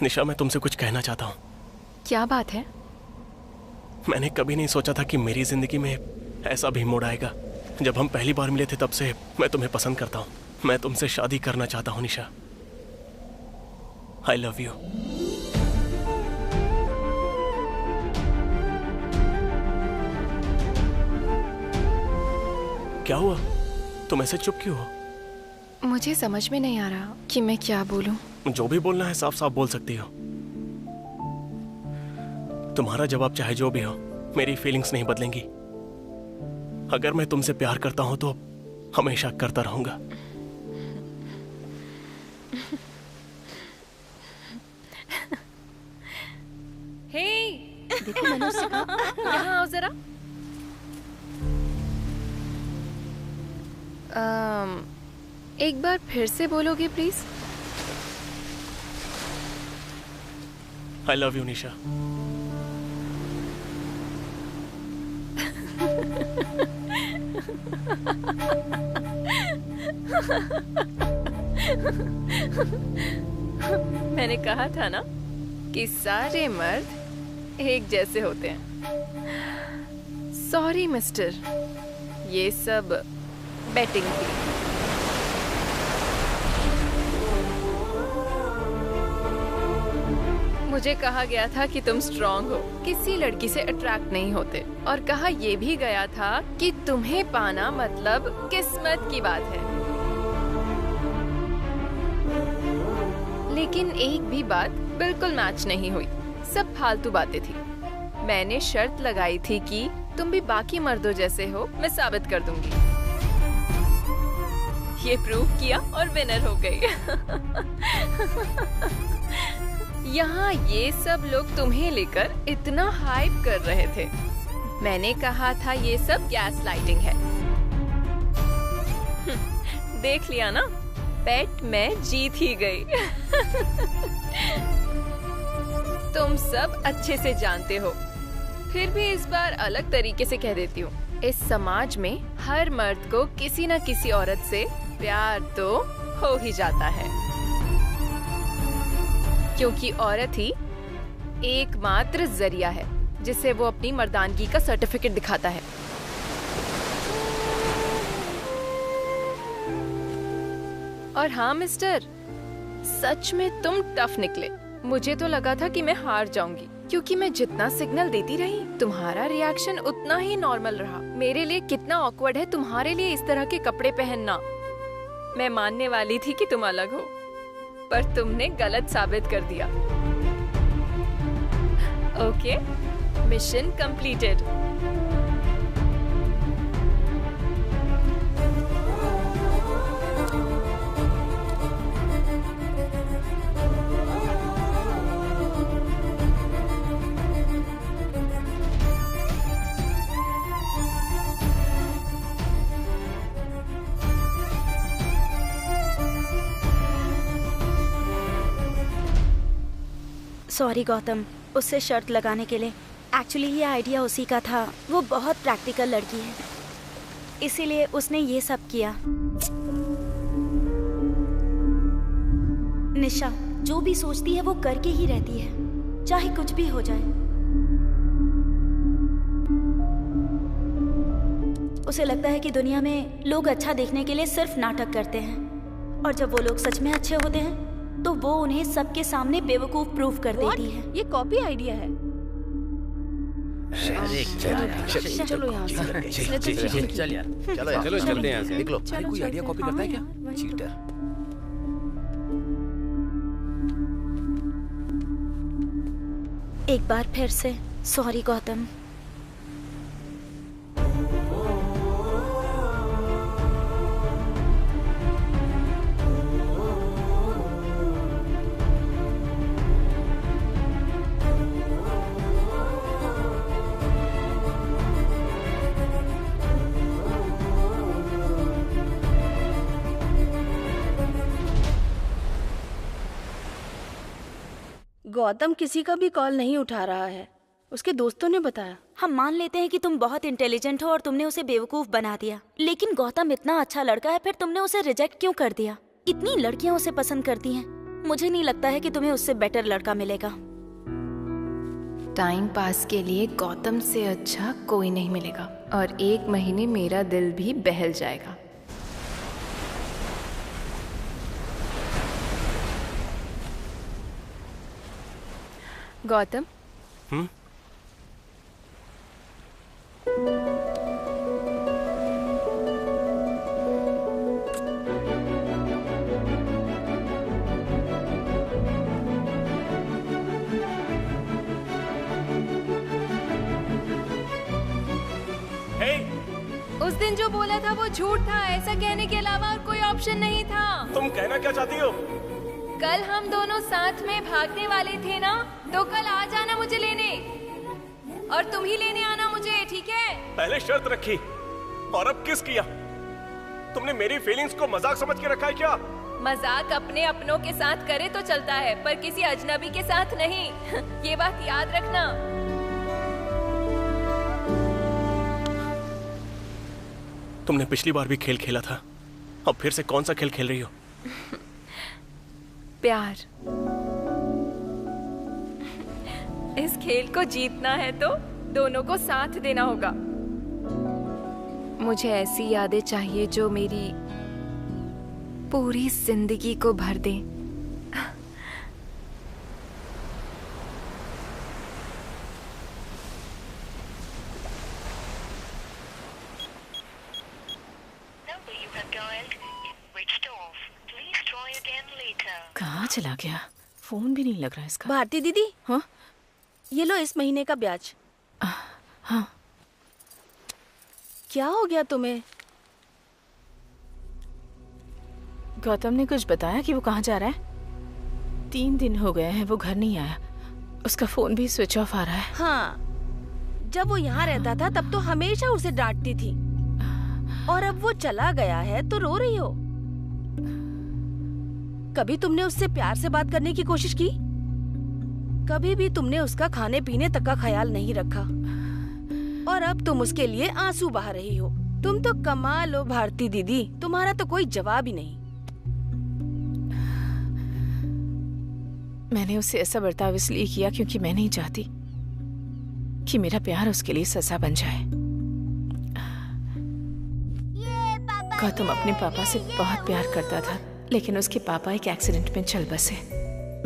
निशा, मैं तुमसे कुछ कहना चाहता हूँ। क्या बात है? मैंने कभी नहीं सोचा था कि मेरी जिंदगी में ऐसा भी मोड़ आएगा। जब हम पहली बार मिले थे तब से मैं तुम्हें पसंद करता हूँ। मैं तुमसे शादी करना चाहता हूँ निशा। I love you. क्या हुआ? तुम ऐसे चुप क्यों हो? मुझे समझ में नहीं आ रहा कि मैं क्या बोलूं। जो भी बोलना है साफ साफ बोल सकती हो। तुम्हारा जवाब चाहे जो भी हो, मेरी फीलिंग्स नहीं बदलेंगी। अगर मैं तुमसे प्यार करता हूं तो हमेशा करता रहूंगा। हे, देखो मनुष्य का, यहाँ आओ जरा। एक बार फिर से बोलोगे प्लीज? आई लव यू निशा। मैंने कहा था ना कि सारे मर्द एक जैसे होते हैं। सॉरी मिस्टर, ये सब बैटिंग थी। मुझे कहा गया था कि तुम स्ट्रांग हो, किसी लड़की से अट्रैक्ट नहीं होते, और कहा यह भी गया था कि तुम्हें पाना मतलब किस्मत की बात है। लेकिन एक भी बात बिल्कुल मैच नहीं हुई, सब फालतू बातें थी। मैंने शर्त लगाई थी कि तुम भी बाकी मर्दों जैसे हो, मैं साबित कर दूंगी। ये प्रूव किया और विनर हो गई। यहाँ ये सब लोग तुम्हें लेकर इतना हाइप कर रहे थे। मैंने कहा था ये सब गैस लाइटिंग है। देख लिया ना, बेट मैं जीत ही गई। तुम सब अच्छे से जानते हो, फिर भी इस बार अलग तरीके से कह देती हूँ। इस समाज में हर मर्द को किसी न किसी औरत से प्यार तो हो ही जाता है, क्योंकि औरत ही एकमात्र जरिया है जिससे वो अपनी मर्दानगी का सर्टिफिकेट दिखाता है। और हाँ मिस्टर, सच में तुम टफ निकले। मुझे तो लगा था कि मैं हार जाऊंगी, क्योंकि मैं जितना सिग्नल देती रही तुम्हारा रिएक्शन उतना ही नॉर्मल रहा। मेरे लिए कितना ऑकवर्ड है तुम्हारे लिए इस तरह के कपड़े पहनना। मैं मानने वाली थी कि तुम अलग हो, पर तुमने गलत साबित कर दिया। Okay, mission completed. Sorry Gautam, उससे शर्त लगाने के लिए। एक्चुअली ये आइडिया उसी का था। वो बहुत प्रैक्टिकल लड़की है, इसीलिए उसने ये सब किया। निशा जो भी सोचती है वो करके ही रहती है, चाहे कुछ भी हो जाए। उसे लगता है कि दुनिया में लोग अच्छा देखने के लिए सिर्फ नाटक करते हैं, और जब वो लोग सच में अच्छे होते हैं तो वो उन्हें सबके सामने बेवकूफ प्रूफ कर देती है। ये कॉपी आइडिया है। चलो यहाँ से। चल यार, चलो चलते हैं यहाँ से। देख लो, अरे कोई आइडिया कॉपी करता है क्या? चीटर। एक बार फिर से सॉरी गौतम। गौतम किसी का भी कॉल नहीं उठा रहा है, उसके दोस्तों ने बताया। हम मान लेते हैं कि तुम बहुत इंटेलिजेंट हो और तुमने उसे बेवकूफ बना दिया, लेकिन गौतम इतना अच्छा लड़का है, फिर तुमने उसे रिजेक्ट क्यों कर दिया? इतनी लड़कियां उसे पसंद करती हैं, मुझे नहीं लगता है कि तुम्हें उससे बेटर लड़का मिलेगा। टाइम पास के लिए गौतम से अच्छा कोई नहीं मिलेगा, और 1 महीने मेरा दिल भी बहल जाएगा। गौतम, उस दिन जो बोला था वो झूठ था। ऐसा कहने के अलावा और कोई ऑप्शन नहीं था। तुम कहना क्या चाहती हो? कल हम दोनों साथ में भागने वाले थे ना, तो कल आ जाना मुझे लेने, और तुम ही लेने आना मुझे, ठीक है? पहले शर्त रखी और अब किस किया? तुमने मेरी फीलिंग्स को मजाक समझ के रखा है क्या? मजाक अपने अपनों के साथ करे तो चलता है, पर किसी अजनबी के साथ नहीं। ये बात याद रखना। तुमने पिछली बार भी खेल खेला था, अब फिर से कौन सा खेल खेल रही हो? प्यार। इस खेल को जीतना है तो दोनों को साथ देना होगा। मुझे ऐसी यादें चाहिए जो मेरी पूरी जिंदगी को भर दें। कहाँ चला गया? फोन भी नहीं लग रहा इसका। भारती दीदी, हाँ, ये लो इस महीने का ब्याज। हाँ। क्या हो गया तुम्हें? गौतम ने कुछ बताया कि वो कहाँ जा रहा है? 3 दिन हो गए हैं वो घर नहीं आया, उसका फोन भी स्विच ऑफ आ रहा है। हाँ, जब वो यहाँ रहता था तब तो हमेशा उसे डांटती थी, और अब वो चला गया है तो रो रही हो। कभी तुमने उससे प्यार से बात करने की कोशिश की? कभी भी तुमने उसका खाने पीने तक का ख्याल नहीं रखा, और अब तुम उसके लिए आंसू बहा रही हो। तुम तो कमाल हो भारती दीदी, तुम्हारा तो कोई जवाब ही नहीं। मैंने उससे ऐसा बर्ताव इसलिए किया क्योंकि मैं नहीं चाहती कि मेरा प्यार उसके लिए सजा बन जाए। गौतम अपने पापा से बहुत प्यार करता था, लेकिन उसके पापा एक एक्सीडेंट में चल बसे।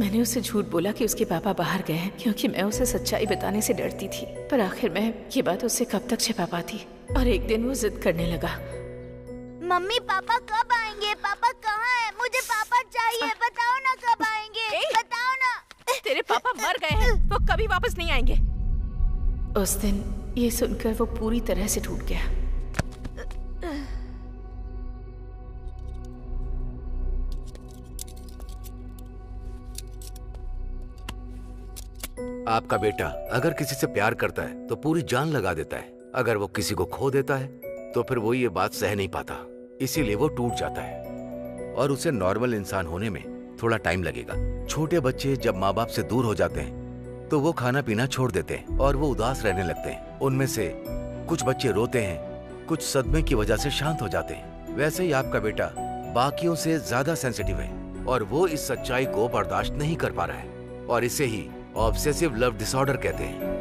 मैंने उसे झूठ बोला कि उसके पापा बाहर गए हैं, क्योंकि मैं उसे सच्चाई बताने से डरती थी। पर आखिर मैं ये बात उससे कब तक छिपा पाती। और एक दिन वो जिद करने लगा। मम्मी पापा कब आएंगे? पापा कहाँ है? मुझे पापा चाहिए, बताओ ना कब आएंगे, बताओ ना। तेरे पापा मर गए हैं, वो कभी वापस नहीं आएंगे। उस दिन ये सुनकर वो पूरी तरह से टूट गया। आपका बेटा अगर किसी से प्यार करता है तो पूरी जान लगा देता है। अगर वो किसी को खो देता है तो फिर वो ये बात सह नहीं पाता, इसीलिए वो टूट जाता है और उसे नॉर्मल इंसान होने में थोड़ा टाइम लगेगा। छोटे बच्चे जब माँ बाप से दूर हो जाते हैं तो वो खाना पीना छोड़ देते हैं और वो उदास रहने लगते हैं। उनमें से कुछ बच्चे रोते हैं, कुछ सदमे की वजह से शांत हो जाते हैं। वैसे ही आपका बेटा बाकियों से ज्यादा सेंसिटिव है और वो इस सच्चाई को बर्दाश्त नहीं कर पा रहा है और इसे ही ऑब्सेसिव लव डिसऑर्डर कहते हैं।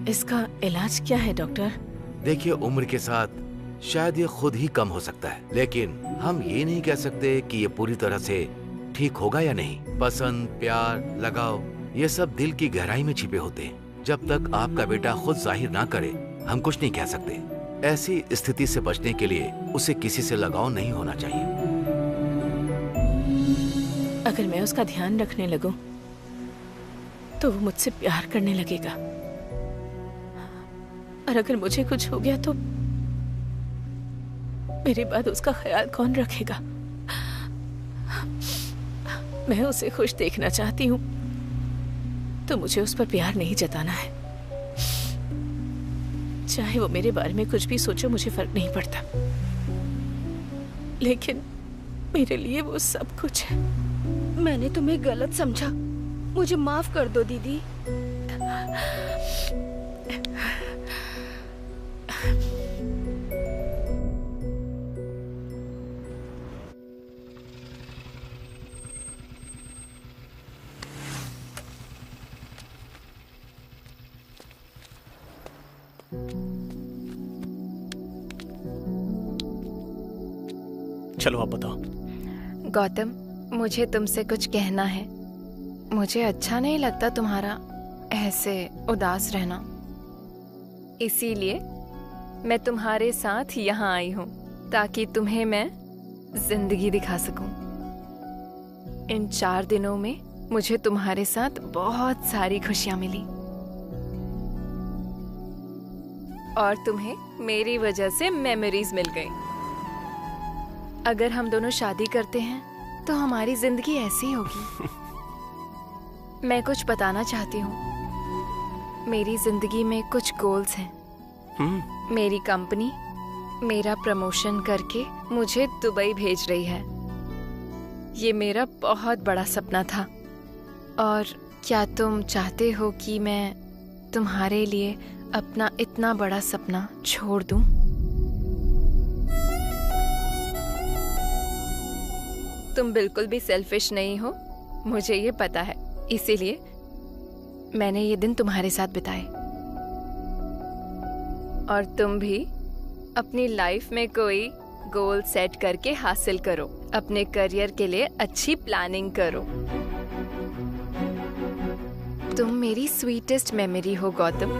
इसका इलाज क्या है डॉक्टर? देखिए, उम्र के साथ शायद ये खुद ही कम हो सकता है, लेकिन हम ये नहीं कह सकते कि ये पूरी तरह से ठीक होगा या नहीं। पसंद, प्यार, लगाव ये सब दिल की गहराई में छिपे होते हैं। जब तक आपका बेटा खुद जाहिर ना करे हम कुछ नहीं कह सकते। ऐसी स्थिति से बचने के लिए उसे किसी से लगाव नहीं होना चाहिए। अगर मैं उसका ध्यान रखने लगूं तो वो मुझसे प्यार करने लगेगा, और अगर मुझे कुछ हो गया तो मेरे बाद उसका ख्याल कौन रखेगा? मैं उसे खुश देखना चाहती हूँ तो मुझे उस पर प्यार नहीं जताना है। चाहे वो मेरे बारे में कुछ भी सोचो, मुझे फर्क नहीं पड़ता, लेकिन मेरे लिए वो सब कुछ है। मैंने तुम्हें गलत समझा, मुझे माफ कर दो दीदी। चलो आप बताओ। गौतम, मुझे तुमसे कुछ कहना है। मुझे अच्छा नहीं लगता तुम्हारा ऐसे उदास रहना, इसीलिए मैं तुम्हारे साथ यहाँ आई हूँ ताकि तुम्हें मैं जिंदगी दिखा सकूं। इन 4 दिनों में मुझे तुम्हारे साथ बहुत सारी खुशियाँ मिली और तुम्हें मेरी वजह से मेमोरीज मिल गई। अगर हम दोनों शादी करते हैं तो हमारी जिंदगी ऐसी होगी। मैं कुछ बताना चाहती हूँ। मेरी जिंदगी में कुछ गोल्स हैं। मेरी कंपनी मेरा प्रमोशन करके मुझे दुबई भेज रही है। ये मेरा बहुत बड़ा सपना था, और क्या तुम चाहते हो कि मैं तुम्हारे लिए अपना इतना बड़ा सपना छोड़ दूं? तुम बिल्कुल भी सेल्फिश नहीं हो, मुझे ये पता है, इसीलिए मैंने ये दिन तुम्हारे साथ बिताए। और तुम भी अपनी लाइफ में कोई गोल सेट करके हासिल करो। अपने करियर के लिए अच्छी प्लानिंग करो। तुम मेरी स्वीटेस्ट मेमोरी हो गौतम।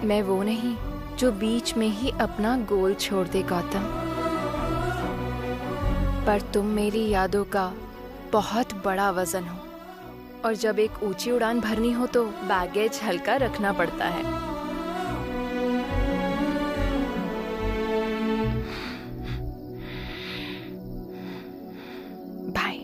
मैं वो नहीं जो बीच में ही अपना गोल छोड़ दे गौतम, पर तुम मेरी यादों का बहुत बड़ा वजन हो, और जब एक ऊंची उड़ान भरनी हो तो बैगेज हल्का रखना पड़ता है। बाय।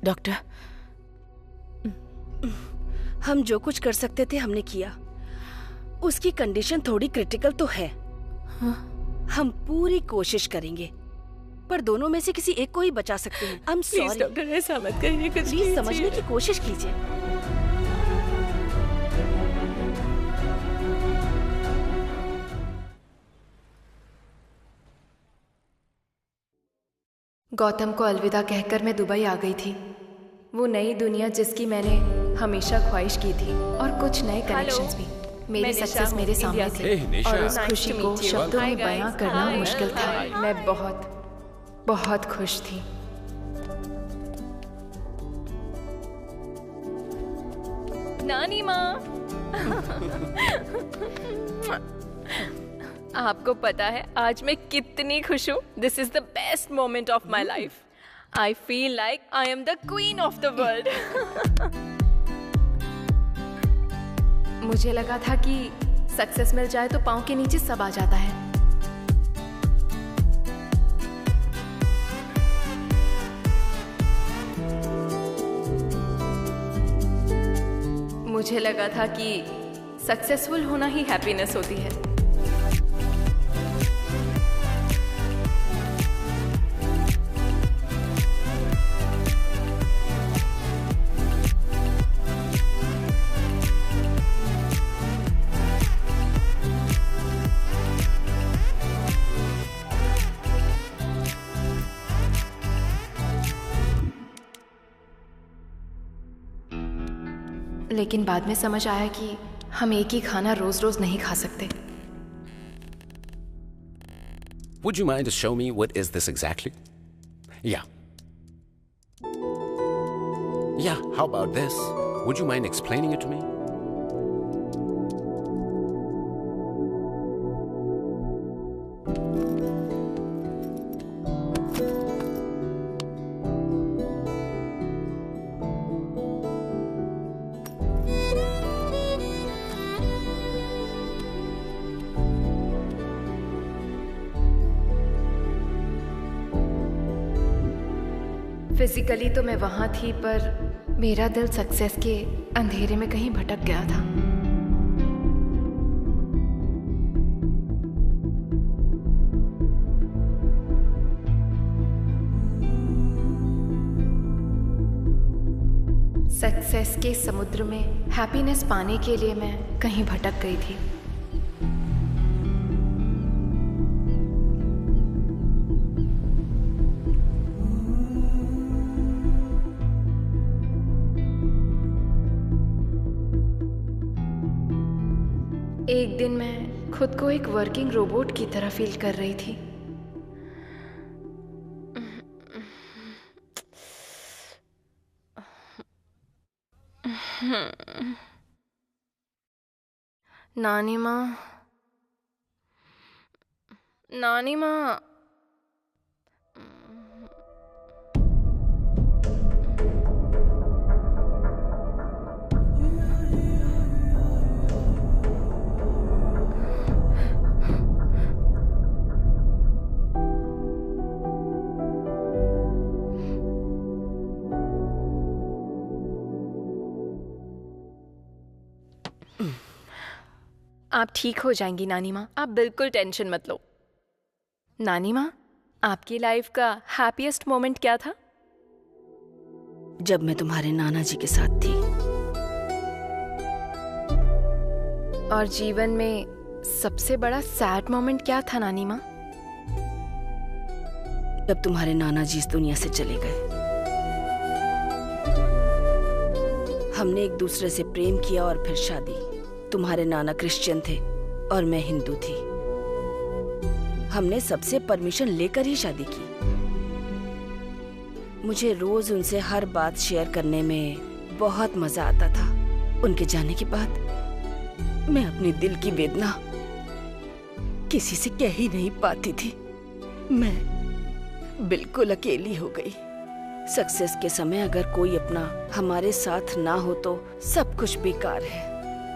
डॉक्टर, हम जो कुछ कर सकते थे हमने किया। उसकी कंडीशन थोड़ी क्रिटिकल तो है। हम पूरी कोशिश करेंगे, पर दोनों में से किसी एक को ही बचा सकते हैं। I'm sorry। डॉक्टर ऐसा मत करिए, कुछ प्लीज समझने की कोशिश कीजिए। गौतम को अलविदा कहकर मैं दुबई आ गई थी। वो नई दुनिया जिसकी मैंने हमेशा ख्वाहिश की थी, और कुछ नए कनेक्शंस भी। मेरी सक्सेस मेरे सामने थी और उस खुशी को शब्दों में बयां करना मुश्किल था। मैं बहुत बहुत खुश थी। नानी माँ, आपको पता है आज मैं कितनी खुश हूँ। This is the best moment of my life. I feel like I am the queen of the world. मुझे लगा था कि सक्सेस मिल जाए तो पाँव के नीचे सब आ जाता है। मुझे लगा था कि सक्सेसफुल होना ही हैप्पीनेस होती है। लेकिन बाद में समझ आया कि हम एक ही खाना रोज रोज नहीं खा सकते। Would you mind to show me what is this exactly? Yeah. Yeah, how about this? Would you mind explaining it to me? Physically तो मैं वहां थी, पर मेरा दिल सक्सेस के अंधेरे में कहीं भटक गया था। सक्सेस के समुद्र में हैप्पीनेस पाने के लिए मैं कहीं भटक गई थी। एक दिन मैं खुद को एक वर्किंग रोबोट की तरह फील कर रही थी। नानी माँ, नानी माँ, आप ठीक हो जाएंगी नानी माँ, आप बिल्कुल टेंशन मत लो। नानी माँ, आपकी लाइफ का हैप्पीएस्ट मोमेंट क्या था? जब मैं तुम्हारे नाना जी के साथ थी। और जीवन में सबसे बड़ा सैड मोमेंट क्या था नानी माँ? जब तुम्हारे नाना जी इस दुनिया से चले गए। हमने एक दूसरे से प्रेम किया और फिर शादी। तुम्हारे नाना क्रिश्चियन थे और मैं हिंदू थी। हमने सबसे परमिशन लेकर ही शादी की। मुझे रोज उनसे हर बात शेयर करने में बहुत मजा आता था। उनके जाने के बाद मैं अपनी दिल की वेदना किसी से कह ही नहीं पाती थी। मैं बिल्कुल अकेली हो गई। सक्सेस के समय अगर कोई अपना हमारे साथ ना हो तो सब कुछ बेकार है।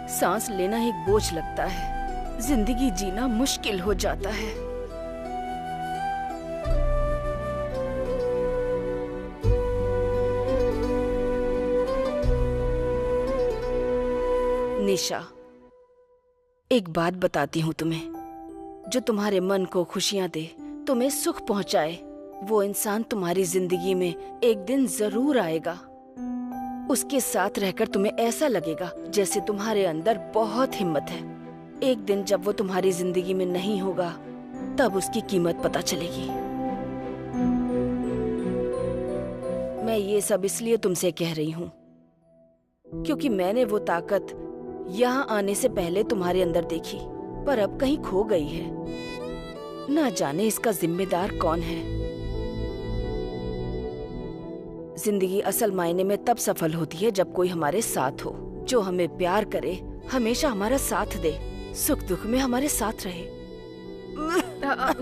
सांस लेना एक बोझ लगता है। जिंदगी जीना मुश्किल हो जाता है। निशा, एक बात बताती हूँ तुम्हें, जो तुम्हारे मन को खुशियाँ दे, तुम्हें सुख पहुँचाए, वो इंसान तुम्हारी जिंदगी में एक दिन जरूर आएगा। उसके साथ रहकर तुम्हें ऐसा लगेगा जैसे तुम्हारे अंदर बहुत हिम्मत है। एक दिन जब वो तुम्हारी जिंदगी में नहीं होगा, तब उसकी कीमत पता चलेगी। मैं ये सब इसलिए तुमसे कह रही हूँ क्योंकि मैंने वो ताकत यहाँ आने से पहले तुम्हारे अंदर देखी, पर अब कहीं खो गई है। ना जाने इसका जिम्मेदार कौन है। जिंदगी असल मायने में तब सफल होती है जब कोई हमारे साथ हो, जो हमें प्यार करे, हमेशा हमारा साथ दे, सुख दुख में हमारे साथ रहे।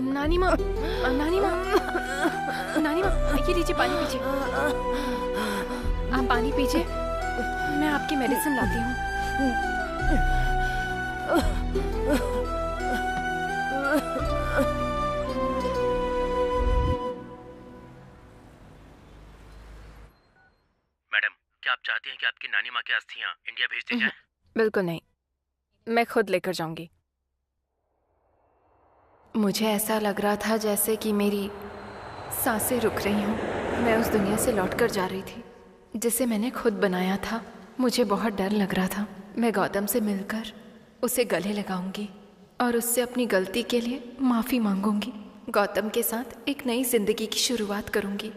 नानी माँ, नानी माँ, नानी माँ, ये लीजिए पानी पीजिए। आप पानी पीजिए, मैं आपकी मेडिसिन लाती हूँ। मैडम, क्या आप चाहती हैं कि आपकी नानी माँ की अस्थियाँ इंडिया भेज दी जाएं? बिल्कुल नहीं, मैं खुद लेकर जाऊंगी। मुझे ऐसा लग रहा था जैसे कि मेरी सांसें रुक रही हूँ। मैं उस दुनिया से लौटकर जा रही थी जिसे मैंने खुद बनाया था। मुझे बहुत डर लग रहा था। मैं गौतम से मिलकर उसे गले लगाऊंगी और उससे अपनी गलती के लिए माफ़ी मांगूंगी। गौतम के साथ एक नई जिंदगी की शुरुआत करूंगी।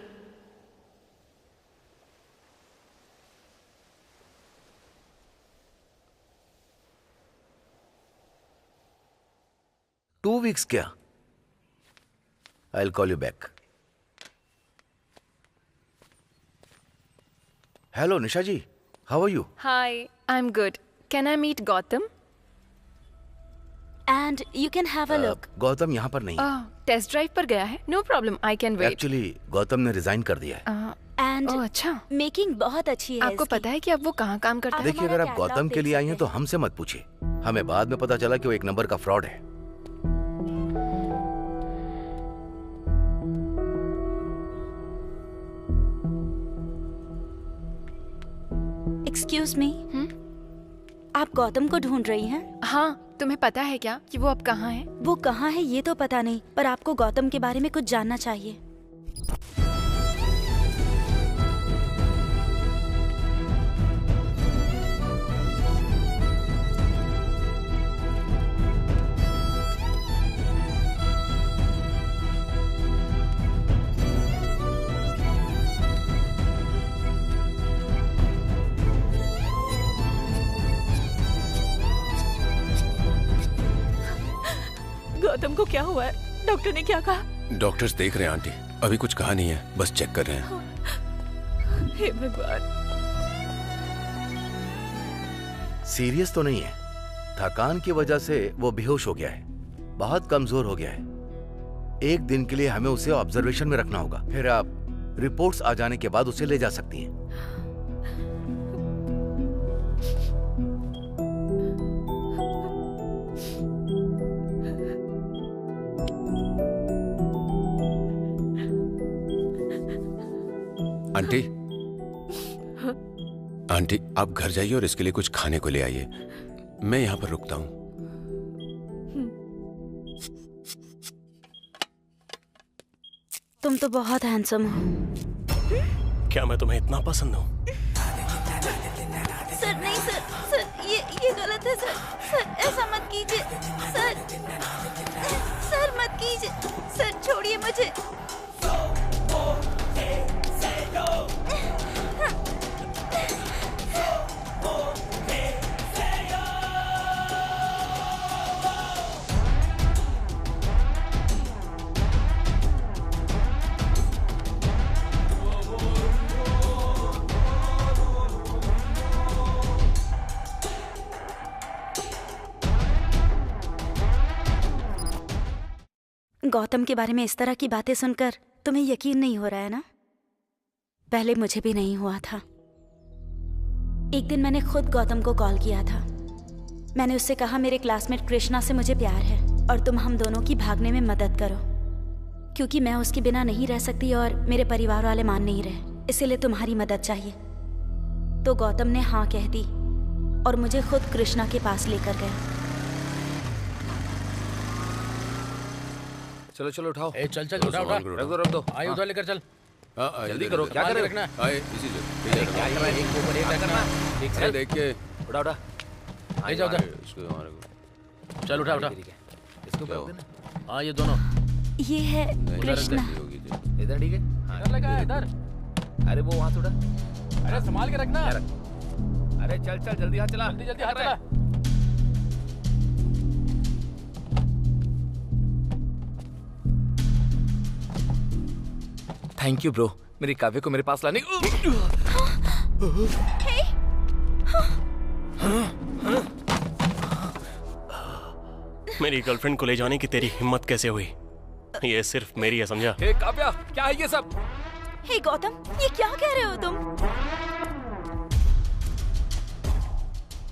टू वीक्स क्या? I'll call you back. Hello, Nisha ji. How are you? Hi, I'm good. Can I meet Gautam? And you can have a look. Gautam यहाँ पर नहीं है। टेस्ट ड्राइव पर गया है। No problem, I can wait. Actually, Gautam ने resign कर दिया है। And अच्छा। मेकिंग बहुत अच्छी है। आपको पता है कि अब वो कहाँ काम करता है? देखिए, अगर आप गौतम के लिए आई हैं तो हमसे मत पूछिए। हमें बाद में पता चला कि वो एक नंबर का फ्रॉड है। एक्सक्यूज मी, आप गौतम को ढूंढ रही हैं? हाँ, तुम्हें पता है क्या कि वो अब कहाँ है? वो कहाँ है ये तो पता नहीं, पर आपको गौतम के बारे में कुछ जानना चाहिए। गौतम को क्या हुआ है? डॉक्टर ने क्या कहा? डॉक्टर्स देख रहे हैं आंटी, अभी कुछ कहा नहीं है, बस चेक कर रहे हैं। हे भगवान। सीरियस तो नहीं है, थकान की वजह से वो बेहोश हो गया है, बहुत कमजोर हो गया है। एक दिन के लिए हमें उसे ऑब्जर्वेशन में रखना होगा, फिर आप रिपोर्ट्स आ जाने के बाद उसे ले जा सकती हैं। आंटी, आंटी आप घर जाइए और इसके लिए कुछ खाने को ले आइए, मैं यहाँ पर रुकता हूँ। तुम तो बहुत हैंडसम हो। क्या मैं तुम्हें इतना पसंद हूँ? सर नहीं सर, सर ये गलत है सर। सर ऐसा मत कीजिए सर। सर मत कीजिए सर, छोड़िए मुझे। गौतम के बारे में इस तरह की बातें सुनकर तुम्हें यकीन नहीं हो रहा है ना? पहले मुझे भी नहीं हुआ था। एक दिन मैंने खुद गौतम को कॉल किया था। मैंने उससे कहा मेरे क्लासमेट कृष्णा से मुझे प्यार है और तुम हम दोनों की भागने में मदद करो, क्योंकि मैं उसके बिना नहीं रह सकती और मेरे परिवार वाले मान नहीं रहे, इसीलिए तुम्हारी मदद चाहिए। तो गौतम ने हाँ कह दी और मुझे खुद कृष्णा के पास लेकर गया। चलो चलो उठाओ। ए चल चल उठा उठा। रख दो। आई उधर लेकर चल। जल्दी करो, क्या कर रहे हो? रखना। आए इसी से क्या कर रहा है? एक के ऊपर एक रखना। एक से देख के उठा उठा। ले जाओ उधर। इसको हमारे को चल उठा उठा। ठीक है, इसके ऊपर रख देना। हाँ ये दोनों ये है कृष्णा। होगी जी। इधर ठीक है। हाँ, इधर लगा है इधर। अरे वो वहाँ से उठा। अरे संभाल के रखना। अरे चल चल जल्दी हाथ चला। जल्दी जल्दी हाथ चला। थैंक यू ब्रो, मेरी काव्य को मेरे पास लाने। मेरी गर्लफ्रेंड को ले जाने की तेरी हिम्मत कैसे हुई? ये सिर्फ मेरी है, समझा? हे काव्या, क्या है ये सब? हे गौतम, ये क्या कह रहे हो तुम?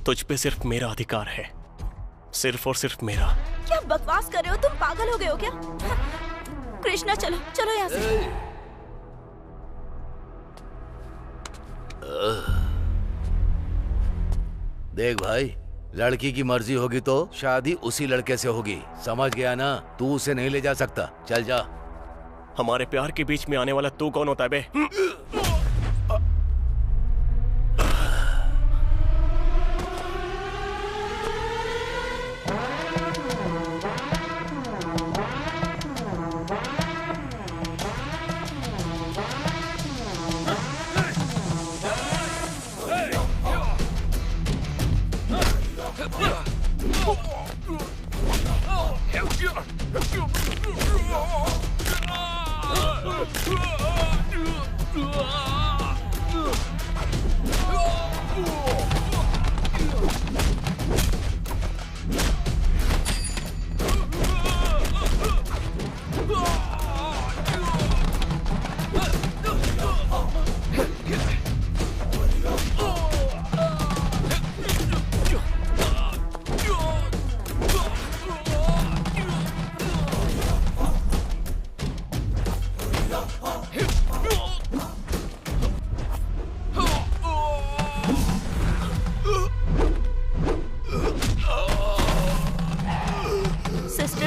तुझ पे सिर्फ मेरा अधिकार है, सिर्फ और सिर्फ मेरा। क्या बकवास कर रहे हो तुम? पागल हो गए हो क्या? कृष्णा चलो चलो यहाँ से। देख भाई, लड़की की मर्जी होगी तो शादी उसी लड़के से होगी, समझ गया ना? तू उसे नहीं ले जा सकता, चल जा। हमारे प्यार के बीच में आने वाला तू कौन होता है बे?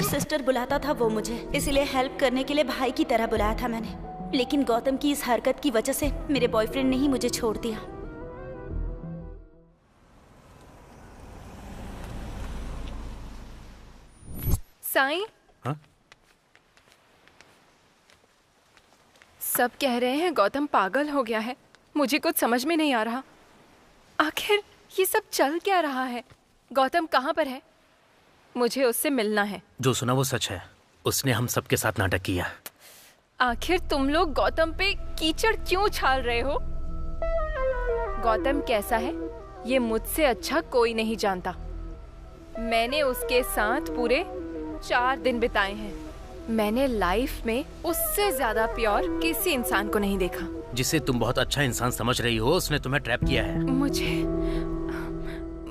सिस्टर बुलाता था वो मुझे, इसलिए हेल्प करने के लिए भाई की तरह बुलाया था मैंने। लेकिन गौतम की इस हरकत की वजह से मेरे बॉयफ्रेंड ने ही मुझे छोड़ दिया। साईं, सब कह रहे हैं गौतम पागल हो गया है। मुझे कुछ समझ में नहीं आ रहा, आखिर ये सब चल क्या रहा है? गौतम कहाँ पर है? मुझे उससे मिलना है। जो सुना वो सच है, उसने हम सबके साथ नाटक किया। आखिर तुम लोग गौतम पे कीचड़ क्यों उछाल रहे हो? गौतम कैसा है ये मुझसे अच्छा कोई नहीं जानता। मैंने उसके साथ पूरे 4 दिन बिताए हैं। मैंने लाइफ में उससे ज्यादा प्योर किसी इंसान को नहीं देखा। जिसे तुम बहुत अच्छा इंसान समझ रही हो, उसने तुम्हें ट्रैप किया है।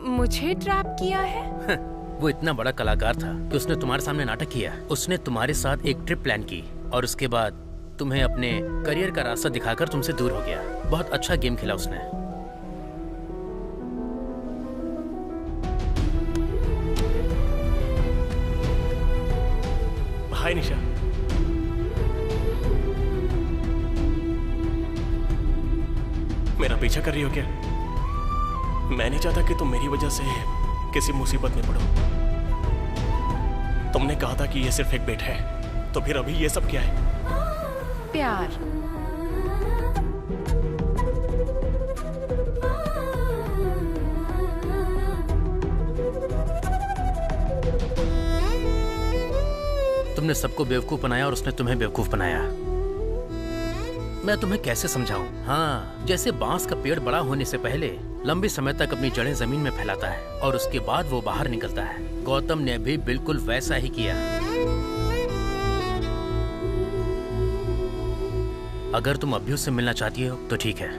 मुझे ट्रैप किया है? वो इतना बड़ा कलाकार था कि उसने तुम्हारे सामने नाटक किया। उसने तुम्हारे साथ एक ट्रिप प्लान की और उसके बाद तुम्हें अपने करियर का रास्ता दिखाकर तुमसे दूर हो गया। बहुत अच्छा गेम खेला उसने। हाय निशा, मेरा पीछा कर रही हो क्या? मैं नहीं चाहता कि तुम मेरी वजह से किसी मुसीबत में पड़ो। तुमने कहा था कि ये सिर्फ एक बेट है, तो फिर अभी ये सब क्या है? प्यार। तुमने सबको बेवकूफ बनाया और उसने तुम्हें बेवकूफ बनाया। मैं तुम्हें कैसे समझाऊं? हाँ, जैसे बांस का पेड़ बड़ा होने से पहले लंबे समय तक अपनी जड़ें जमीन में फैलाता है और उसके बाद वो बाहर निकलता है। गौतम ने भी बिल्कुल वैसा ही किया। अगर तुम अभी उससे मिलना चाहती हो तो ठीक है।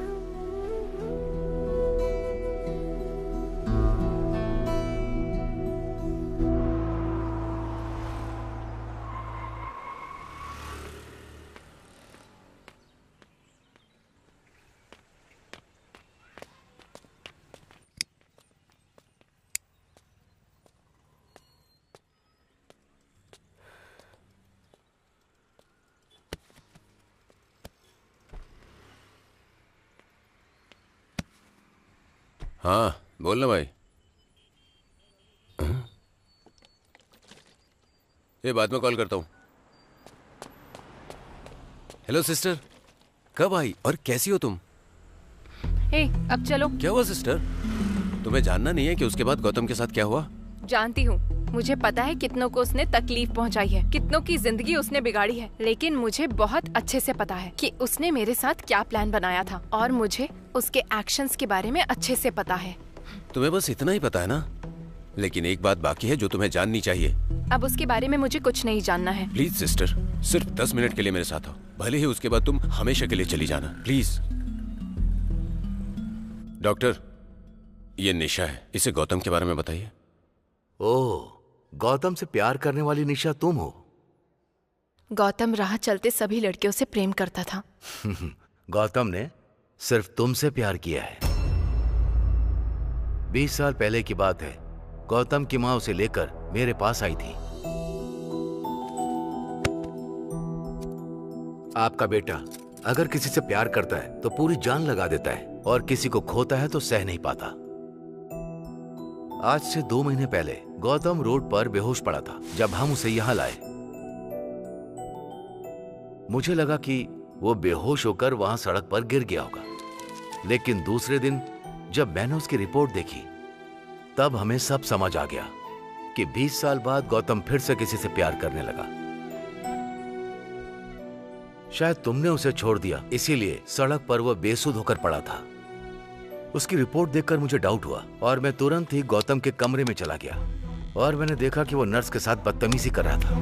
हाँ बोल ना भाई। ये बाद में कॉल करता हूँ। हेलो सिस्टर, कब आई और कैसी हो तुम? अब चलो। क्या हुआ सिस्टर? तुम्हें जानना नहीं है कि उसके बाद गौतम के साथ क्या हुआ? जानती हूँ, मुझे पता है कितनों को उसने तकलीफ पहुँचाई है, कितनों की जिंदगी उसने बिगाड़ी है, लेकिन मुझे बहुत अच्छे से पता है कि उसने मेरे साथ क्या प्लान बनाया था और मुझे उसके एक्शंस के बारे में अच्छे से पता है। तुम्हें बस इतना ही पता है ना? लेकिन एक बात बाकी है जो तुम्हें जाननी चाहिए। अब उसके बारे में मुझे कुछ नहीं जानना है। प्लीज सिस्टर, सिर्फ 10 मिनट के लिए मेरे साथ आओ, भले ही उसके बाद तुम हमेशा के लिए चली जाना, प्लीज। डॉक्टर, ये निशा है, इसे गौतम के बारे में बताइए। ओह, गौतम से प्यार करने वाली निशा तुम हो? गौतम राह चलते सभी लड़कियों से प्रेम करता था। गौतम ने सिर्फ तुमसे प्यार किया है। 20 साल पहले की बात है, गौतम की मां उसे लेकर मेरे पास आई थी। आपका बेटा अगर किसी से प्यार करता है तो पूरी जान लगा देता है और किसी को खोता है तो सह नहीं पाता। आज से 2 महीने पहले गौतम रोड पर बेहोश पड़ा था जब हम उसे यहां लाए। मुझे लगा कि वो बेहोश होकर वहां सड़क पर गिर गया होगा, लेकिन दूसरे दिन जब मैंने उसकी रिपोर्ट देखी तब हमें सब समझ आ गया कि 20 साल बाद गौतम फिर से किसी से प्यार करने लगा। शायद तुमने उसे छोड़ दिया, इसीलिए सड़क पर वो बेसुध होकर पड़ा था। उसकी रिपोर्ट देखकर मुझे डाउट हुआ और मैं तुरंत ही गौतम के कमरे में चला गया और मैंने देखा कि वो नर्स के साथ बदतमीजी कर रहा था।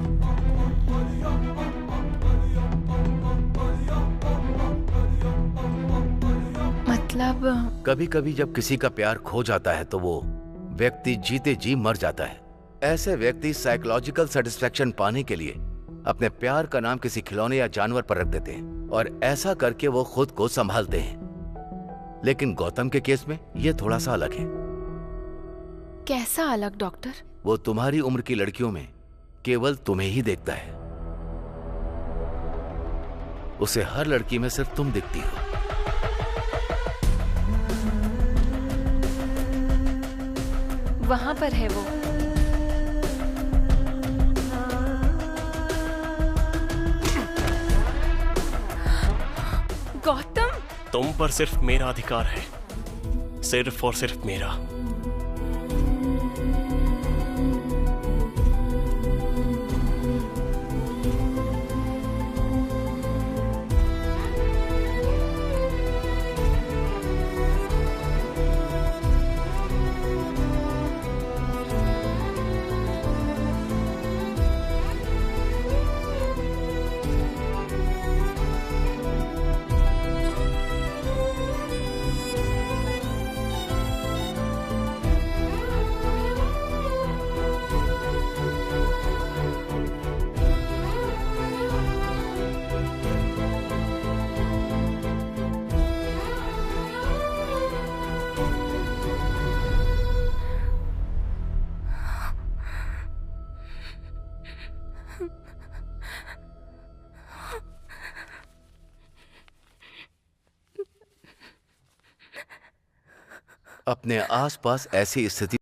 मतलब कभी कभी जब किसी का प्यार खो जाता है तो वो व्यक्ति जीते जी मर जाता है। ऐसे व्यक्ति साइकोलॉजिकल सेटिस्फैक्शन पाने के लिए अपने प्यार का नाम किसी खिलौने या जानवर पर रख देते हैं और ऐसा करके वो खुद को संभालते हैं। लेकिन गौतम के केस में ये थोड़ा सा अलग है। कैसा अलग डॉक्टर? वो तुम्हारी उम्र की लड़कियों में केवल तुम्हें ही देखता है। उसे हर लड़की में सिर्फ तुम दिखती हो। वहां पर है वो। गौतम, तुम पर सिर्फ मेरा अधिकार है, सिर्फ और सिर्फ मेरा। अपने आसपास ऐसी स्थिति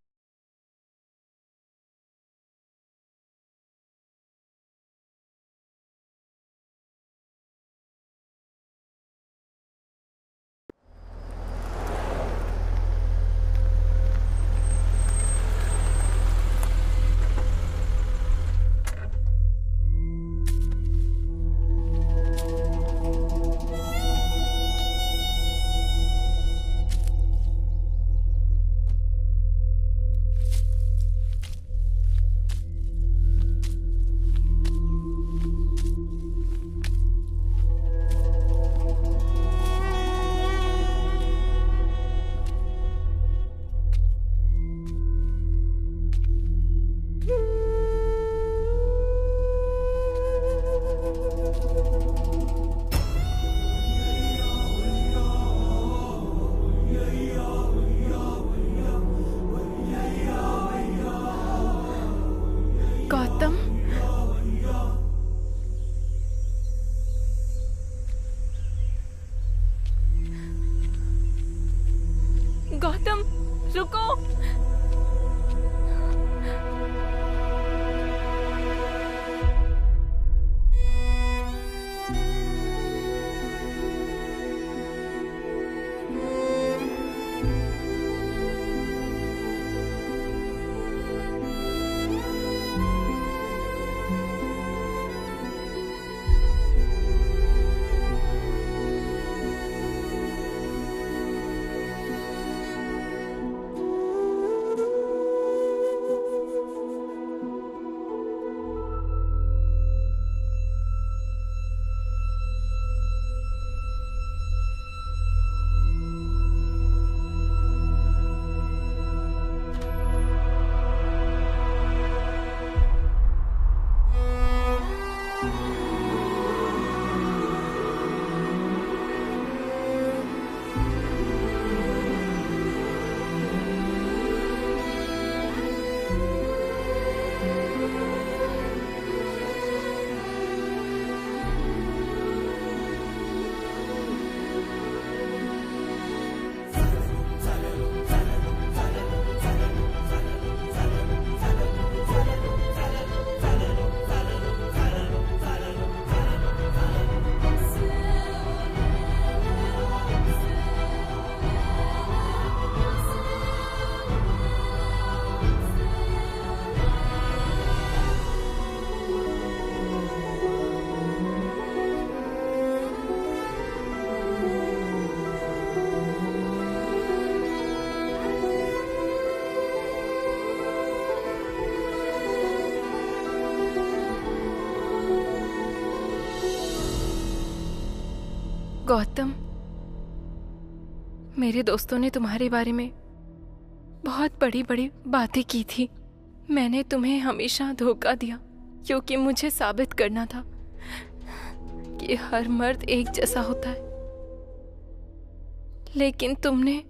गौतम, मेरे दोस्तों ने तुम्हारे बारे में बहुत बड़ी बड़ी बातें की थी। मैंने तुम्हें हमेशा धोखा दिया क्योंकि मुझे साबित करना था कि हर मर्द एक जैसा होता है। लेकिन तुमने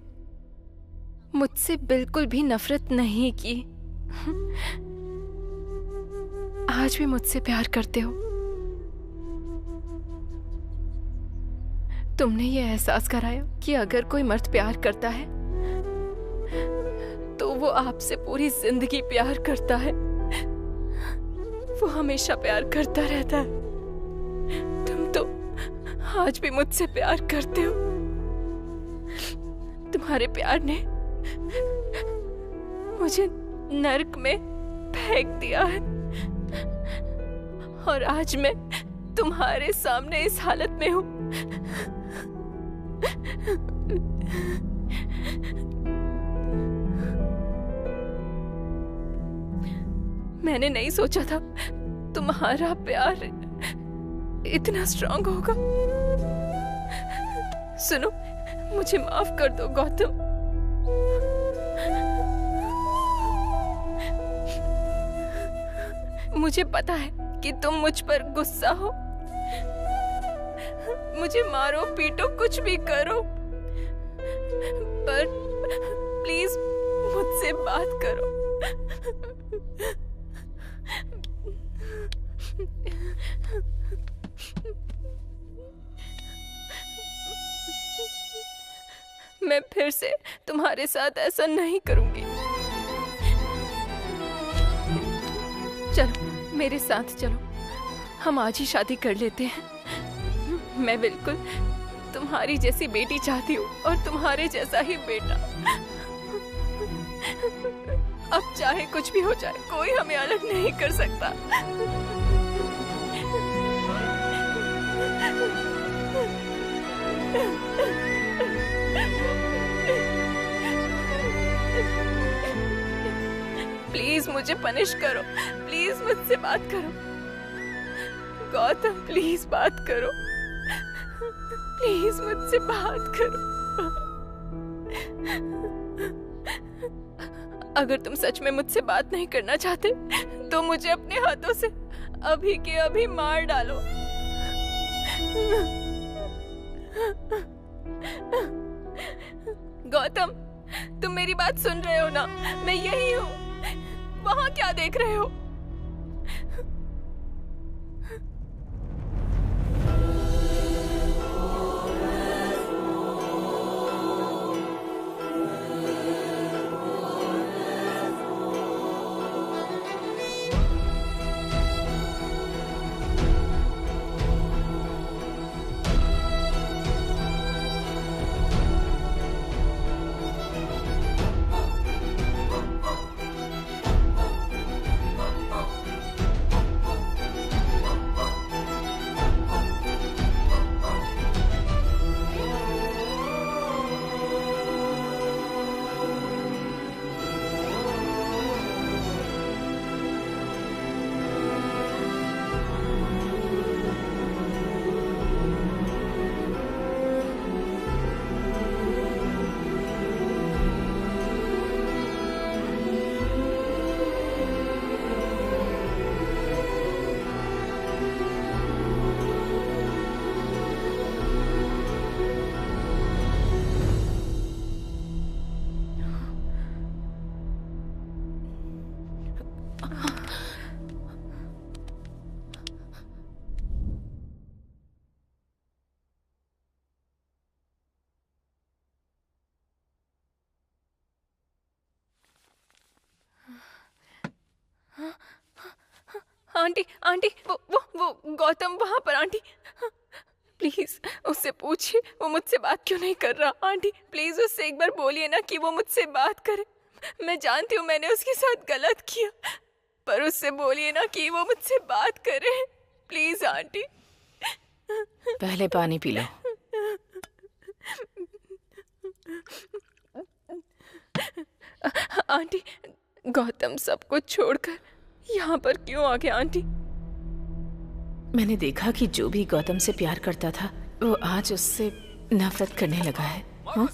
मुझसे बिल्कुल भी नफरत नहीं की। आज भी मुझसे प्यार करते हो। तुमने ये एहसास कराया कि अगर कोई मर्द प्यार करता है तो वो आपसे पूरी जिंदगी प्यार करता है। वो हमेशा प्यार करता रहता है। तुम तो आज भी मुझसे प्यार करते हो। तुम्हारे प्यार ने मुझे नर्क में फेंक दिया है और आज मैं तुम्हारे सामने इस हालत में हूं। मैंने नहीं सोचा था तुम्हारा प्यार इतना स्ट्रांग होगा। सुनो, मुझे माफ कर दो गौतम। मुझे पता है कि तुम मुझ पर गुस्सा हो। मुझे मारो पीटो कुछ भी करो, पर प्लीज मुझसे बात करो। मैं फिर से तुम्हारे साथ ऐसा नहीं करूंगी। चलो मेरे साथ चलो, हम आज ही शादी कर लेते हैं। मैं बिल्कुल तुम्हारी जैसी बेटी चाहती हूँ और तुम्हारे जैसा ही बेटा। अब चाहे कुछ भी हो जाए, कोई हमें अलग नहीं कर सकता। प्लीज मुझे पनिश करो, प्लीज मुझसे बात करो गौतम, प्लीज बात करो, प्लीज मुझसे बात करो। अगर तुम सच में मुझसे बात नहीं करना चाहते तो मुझे अपने हाथों से अभी के अभी मार डालो। गौतम, तुम मेरी बात सुन रहे हो ना? मैं यही हूँ। वहां क्या देख रहे हो? आंटी, आंटी, वो गौतम वहां पर। आंटी प्लीज उससे पूछिए वो मुझसे बात क्यों नहीं कर रहा। आंटी प्लीज उससे एक बार बोलिए ना कि वो मुझसे बात करे। मैं जानती हूँ मैंने उसके साथ गलत किया, पर उससे बोलिए ना कि वो मुझसे बात करे। Please aunty. पहले पानी पी लो। आंटी, गौतम सब कुछ छोड़कर यहाँ पर क्यों आ गया? आंटी, मैंने देखा कि जो भी गौतम से प्यार करता था वो आज उससे नफरत करने लगा है। हाँ?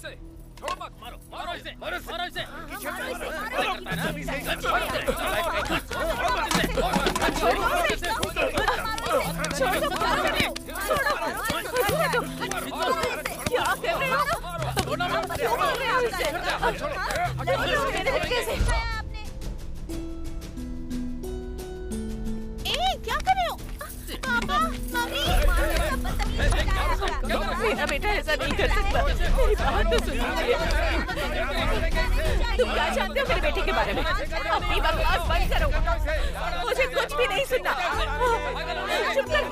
क्या कर रहे हो? क्या कर रहे हो? मेरा बेटा ऐसा नहीं कर सकता। मेरी बात तो सुनिए। तुम क्या जानते हो मेरे बेटे के बारे में? अपनी बकवास बंद करो। मुझे कुछ भी नहीं सुनना। चुप कर।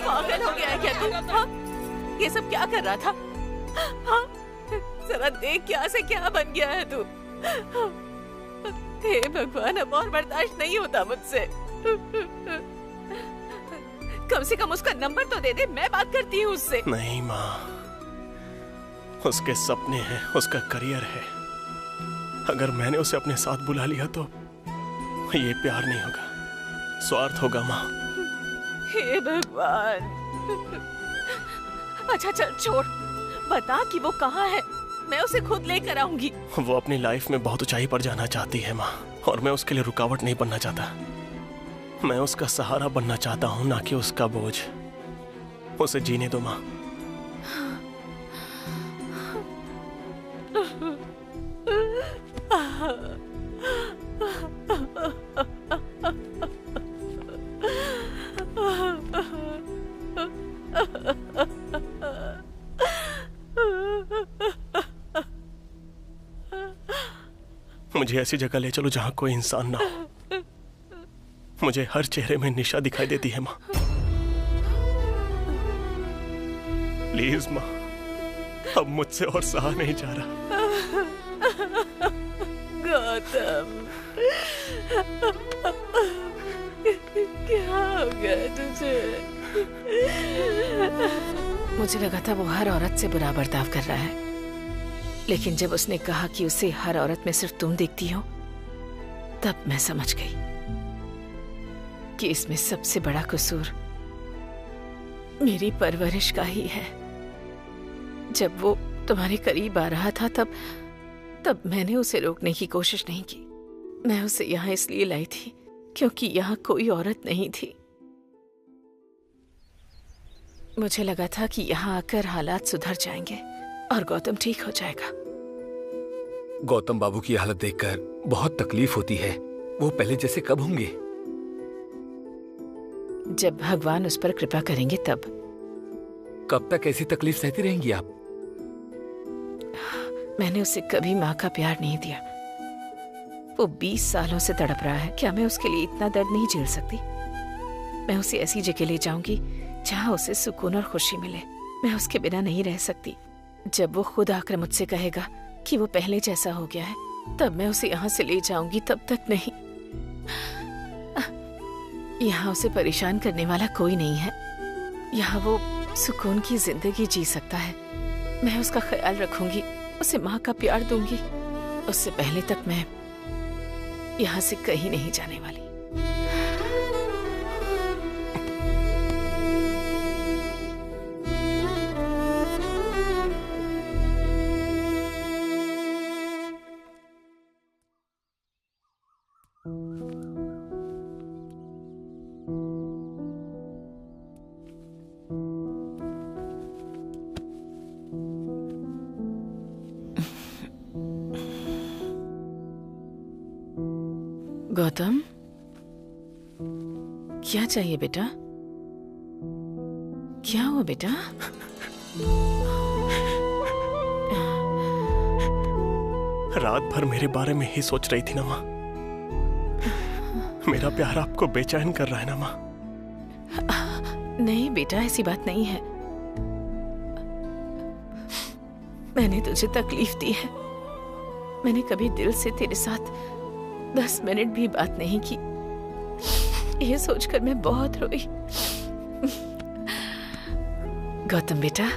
पागल हो गया है क्या तू? हाँ? ये सब क्या कर रहा था? हाँ? जरा देख क्या से क्या बन गया है तू। हे भगवान, अब और बर्दाश्त नहीं होता मुझसे। कम से कम उसका नंबर तो दे दे, मैं बात करती हूँ उससे। नहीं माँ, उसके सपने हैं, उसका करियर है। अगर मैंने उसे अपने साथ बुला लिया तो ये प्यार नहीं होगा, स्वार्थ होगा माँ। हे भगवान। अच्छा चल छोड़, बता कि वो कहाँ है, मैं उसे खुद लेकर आऊंगी। वो अपनी लाइफ में बहुत ऊंचाई पर जाना चाहती है माँ, और मैं उसके लिए रुकावट नहीं बनना चाहता। मैं उसका सहारा बनना चाहता हूँ, ना कि उसका बोझ। उसे जीने दो माँ। मुझे ऐसी जगह ले चलो जहाँ कोई इंसान ना हो। मुझे हर चेहरे में निशा दिखाई देती है माँ। प्लीज माँ, अब मुझसे और सहा नहीं जा रहा। गौतम, क्या हो गया तुझे? मुझे लगा था वो हर औरत से बुरा बर्ताव कर रहा है, लेकिन जब उसने कहा कि उसे हर औरत में सिर्फ तुम दिखती हो, तब मैं समझ गई कि इसमें सबसे बड़ा कसूर मेरी परवरिश का ही है। जब वो तुम्हारे करीब आ रहा था तब मैंने उसे रोकने की कोशिश नहीं की। मैं उसे यहाँ इसलिए लाई थी क्योंकि यहाँ कोई औरत नहीं थी। मुझे लगा था कि यहाँ आकर हालात सुधर जाएंगे और गौतम ठीक हो जाएगा। गौतम बाबू की हालत देखकर बहुत तकलीफ होती है। वो पहले जैसे कब होंगे? जब भगवान उस पर कृपा करेंगे तब। कब तक ऐसी तकलीफ सहती रहेंगी आप? मैंने उसे कभी माँ का प्यार नहीं दिया। वो 20 सालों से तड़प रहा है। क्या मैं उसके लिए इतना दर्द नहीं झेल सकती? मैं उसे ऐसी जगह ले जाऊंगी जहाँ उसे सुकून और खुशी मिले। मैं उसके बिना नहीं रह सकती। जब वो खुद आकर मुझसे कहेगा कि वो पहले जैसा हो गया है, तब मैं उसे यहाँ से ले जाऊंगी। तब तक नहीं। यहाँ उसे परेशान करने वाला कोई नहीं है। यहाँ वो सुकून की जिंदगी जी सकता है। मैं उसका ख्याल रखूंगी, उसे माँ का प्यार दूंगी। उससे पहले तक मैं यहाँ से कहीं नहीं जाने वाली। गौतम, क्या चाहिए बेटा? क्या हुआ बेटा? रात भर मेरे बारे में ही सोच रही थी ना माँ। मेरा प्यार आपको बेचैन कर रहा है ना माँ? नहीं बेटा, ऐसी बात नहीं है। मैंने तुझे तकलीफ दी है। मैंने कभी दिल से तेरे साथ 10 मिनट भी बात नहीं की। ये सोचकर मैं बहुत रोई। गौतम बेटा,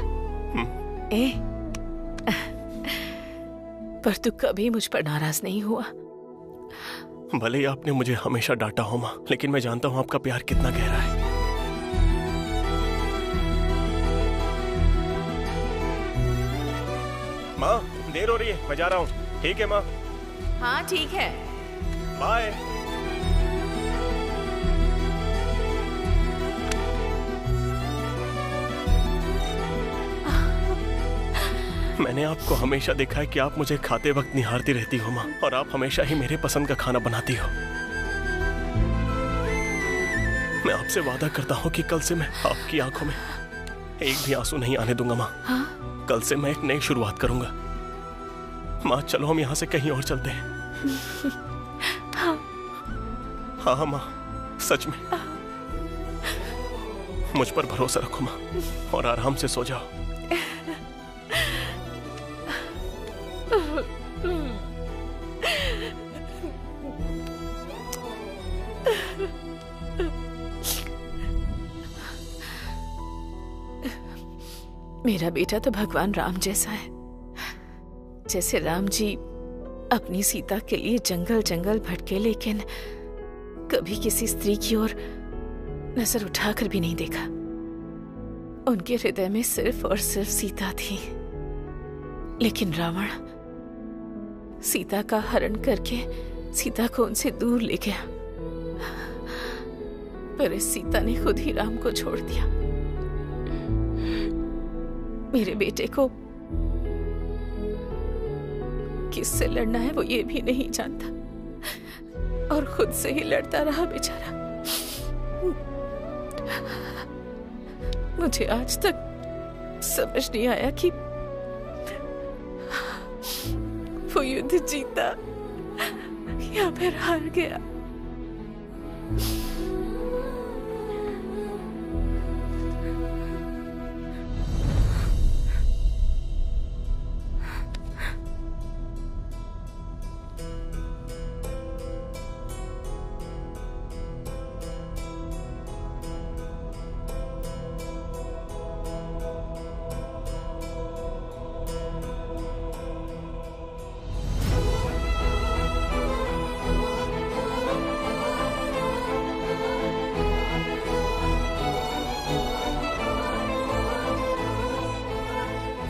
पर तू कभी मुझ पर नाराज नहीं हुआ। भले ही आपने मुझे हमेशा डांटा हो माँ, लेकिन मैं जानता हूँ आपका प्यार कितना गहरा है। माँ देर हो रही है, मैं जा रहा हूँ। ठीक है माँ, हाँ ठीक है। बाय। मैंने आपको हमेशा देखा है कि आप मुझे खाते वक्त निहारती रहती हो माँ, और आप हमेशा ही मेरे पसंद का खाना बनाती हो। मैं आपसे वादा करता हूँ कि कल से मैं आपकी आंखों में एक भी आंसू नहीं आने दूंगा माँ। हाँ? कल से मैं एक नई शुरुआत करूंगा। माँ चलो हम यहाँ से कहीं और चलते हैं। हाँ माँ, सच में मुझ पर भरोसा रखो माँ, और आराम से सो जाओ। मेरा बेटा तो भगवान राम जैसा है। जैसे राम जी अपनी सीता के लिए जंगल जंगल भटके, लेकिन कभी किसी स्त्री की ओर नजर उठाकर भी नहीं देखा। उनके हृदय में सिर्फ और सिर्फ सीता थी। लेकिन रावण सीता का हरण करके सीता को उनसे दूर ले गया, पर इस सीता ने खुद ही राम को छोड़ दिया। मेरे बेटे को किससे लड़ना है वो ये भी नहीं जानता, और खुद से ही लड़ता रहा बेचारा। मुझे आज तक समझ नहीं आया कि वो युद्ध जीता या फिर हार गया।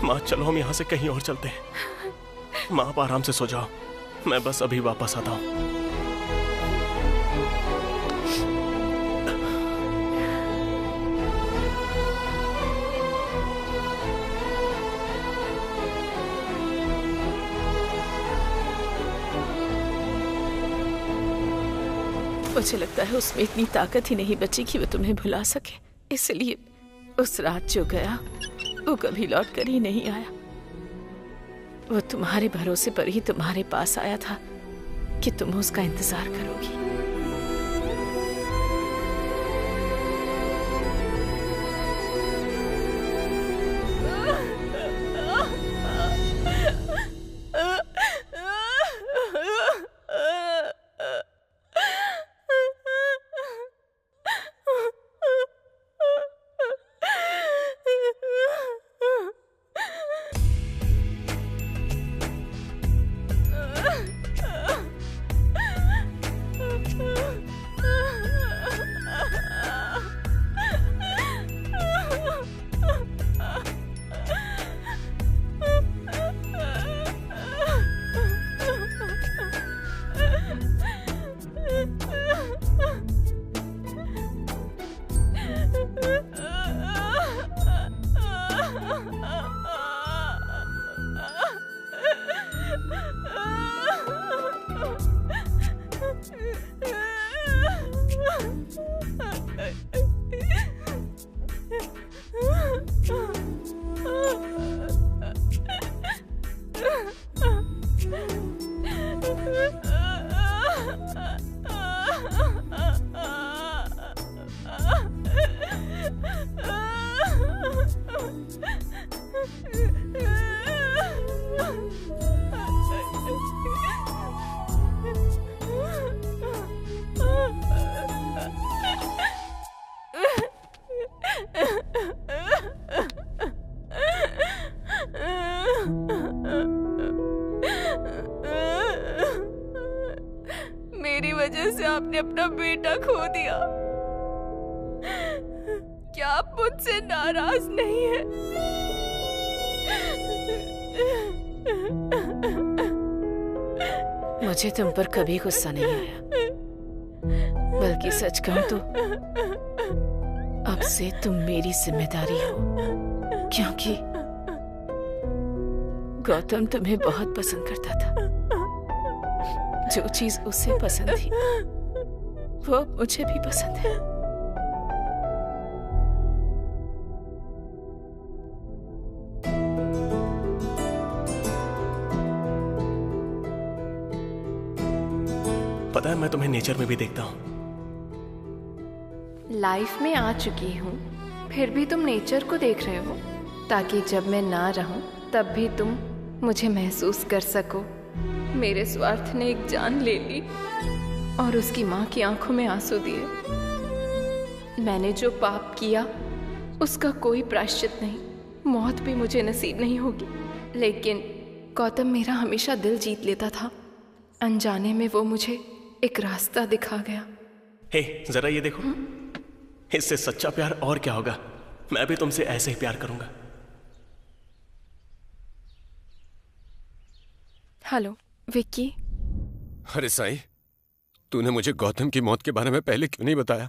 माँ चलो हम यहाँ से कहीं और चलते हैं। माँ आप आराम से सो जाओ, मैं बस अभी वापस आता हूँ। मुझे लगता है उसमें इतनी ताकत ही नहीं बची कि वो तुम्हें भुला सके, इसलिए उस रात जो गया वो कभी लौट कर ही नहीं आया। वो तुम्हारे भरोसे पर ही तुम्हारे पास आया था कि तुम उसका इंतजार करोगी। मेरी वजह से आपने अपना बेटा खो दिया। क्या आप मुझसे नाराज नहीं है? मुझे तुम पर कभी गुस्सा नहीं आया, बल्कि सच कहूं तो अब से तुम मेरी जिम्मेदारी हो, क्योंकि गौतम तुम्हें बहुत पसंद करता था। जो चीज उसे पसंद थी वो अब मुझे भी पसंद है। पता है, मैं तुम्हें नेचर में भी देखता हूँ। लाइफ में आ चुकी हूँ, फिर भी तुम नेचर को देख रहे हो, ताकि जब मैं ना रहूं तब भी तुम मुझे महसूस कर सको। मेरे स्वार्थ ने एक जान ले ली और उसकी माँ की आंखों में आंसू दिए। मैंने जो पाप किया उसका कोई प्रायश्चित नहीं, मौत भी मुझे नसीब नहीं होगी। लेकिन गौतम मेरा हमेशा दिल जीत लेता था। अनजाने में वो मुझे एक रास्ता दिखा गया। हे, जरा ये देखो। इससे सच्चा प्यार और क्या होगा। मैं भी तुमसे ऐसे ही प्यार करूंगा। हेलो विक्की। अरे साई, तूने मुझे गौतम की मौत के बारे में पहले क्यों नहीं बताया?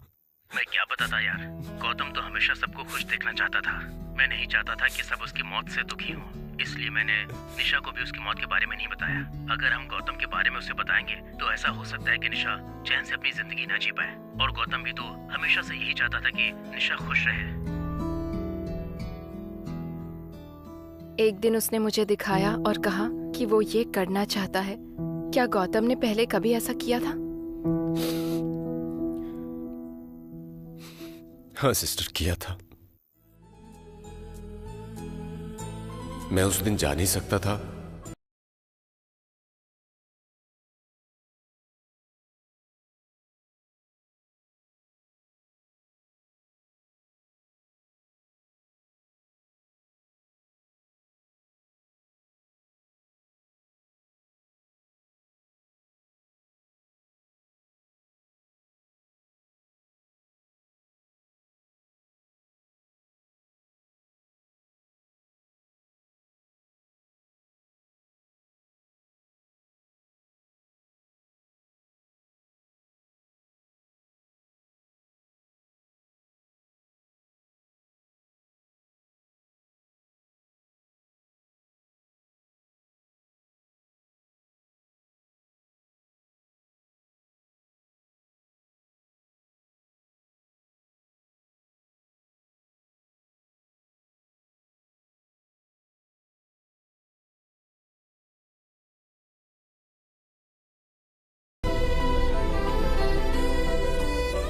मैं क्या बताता यार, गौतम तो हमेशा सबको खुश देखना चाहता था। मैं नहीं चाहता था कि सब उसकी मौत से दुखी हों, इसलिए मैंने निशा को भी उसकी मौत के बारे में नहीं बताया। अगर हम गौतम के बारे में उसे बताएंगे तो ऐसा हो सकता है कि निशा चैन से अपनी जिंदगी ना जी पाए, और गौतम भी तो हमेशा से यही चाहता था कि निशा खुश रहे। एक दिन उसने मुझे दिखाया और कहा कि वो ये करना चाहता है। क्या गौतम ने पहले कभी ऐसा किया था? हाँ सिस्टर, किया था। मैं उस दिन जा नहीं सकता था।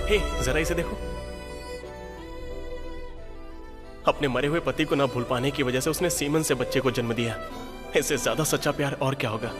हे, जरा इसे देखो। अपने मरे हुए पति को ना भूल पाने की वजह से उसने सीमन से बच्चे को जन्म दिया। इससे ज्यादा सच्चा प्यार और क्या होगा।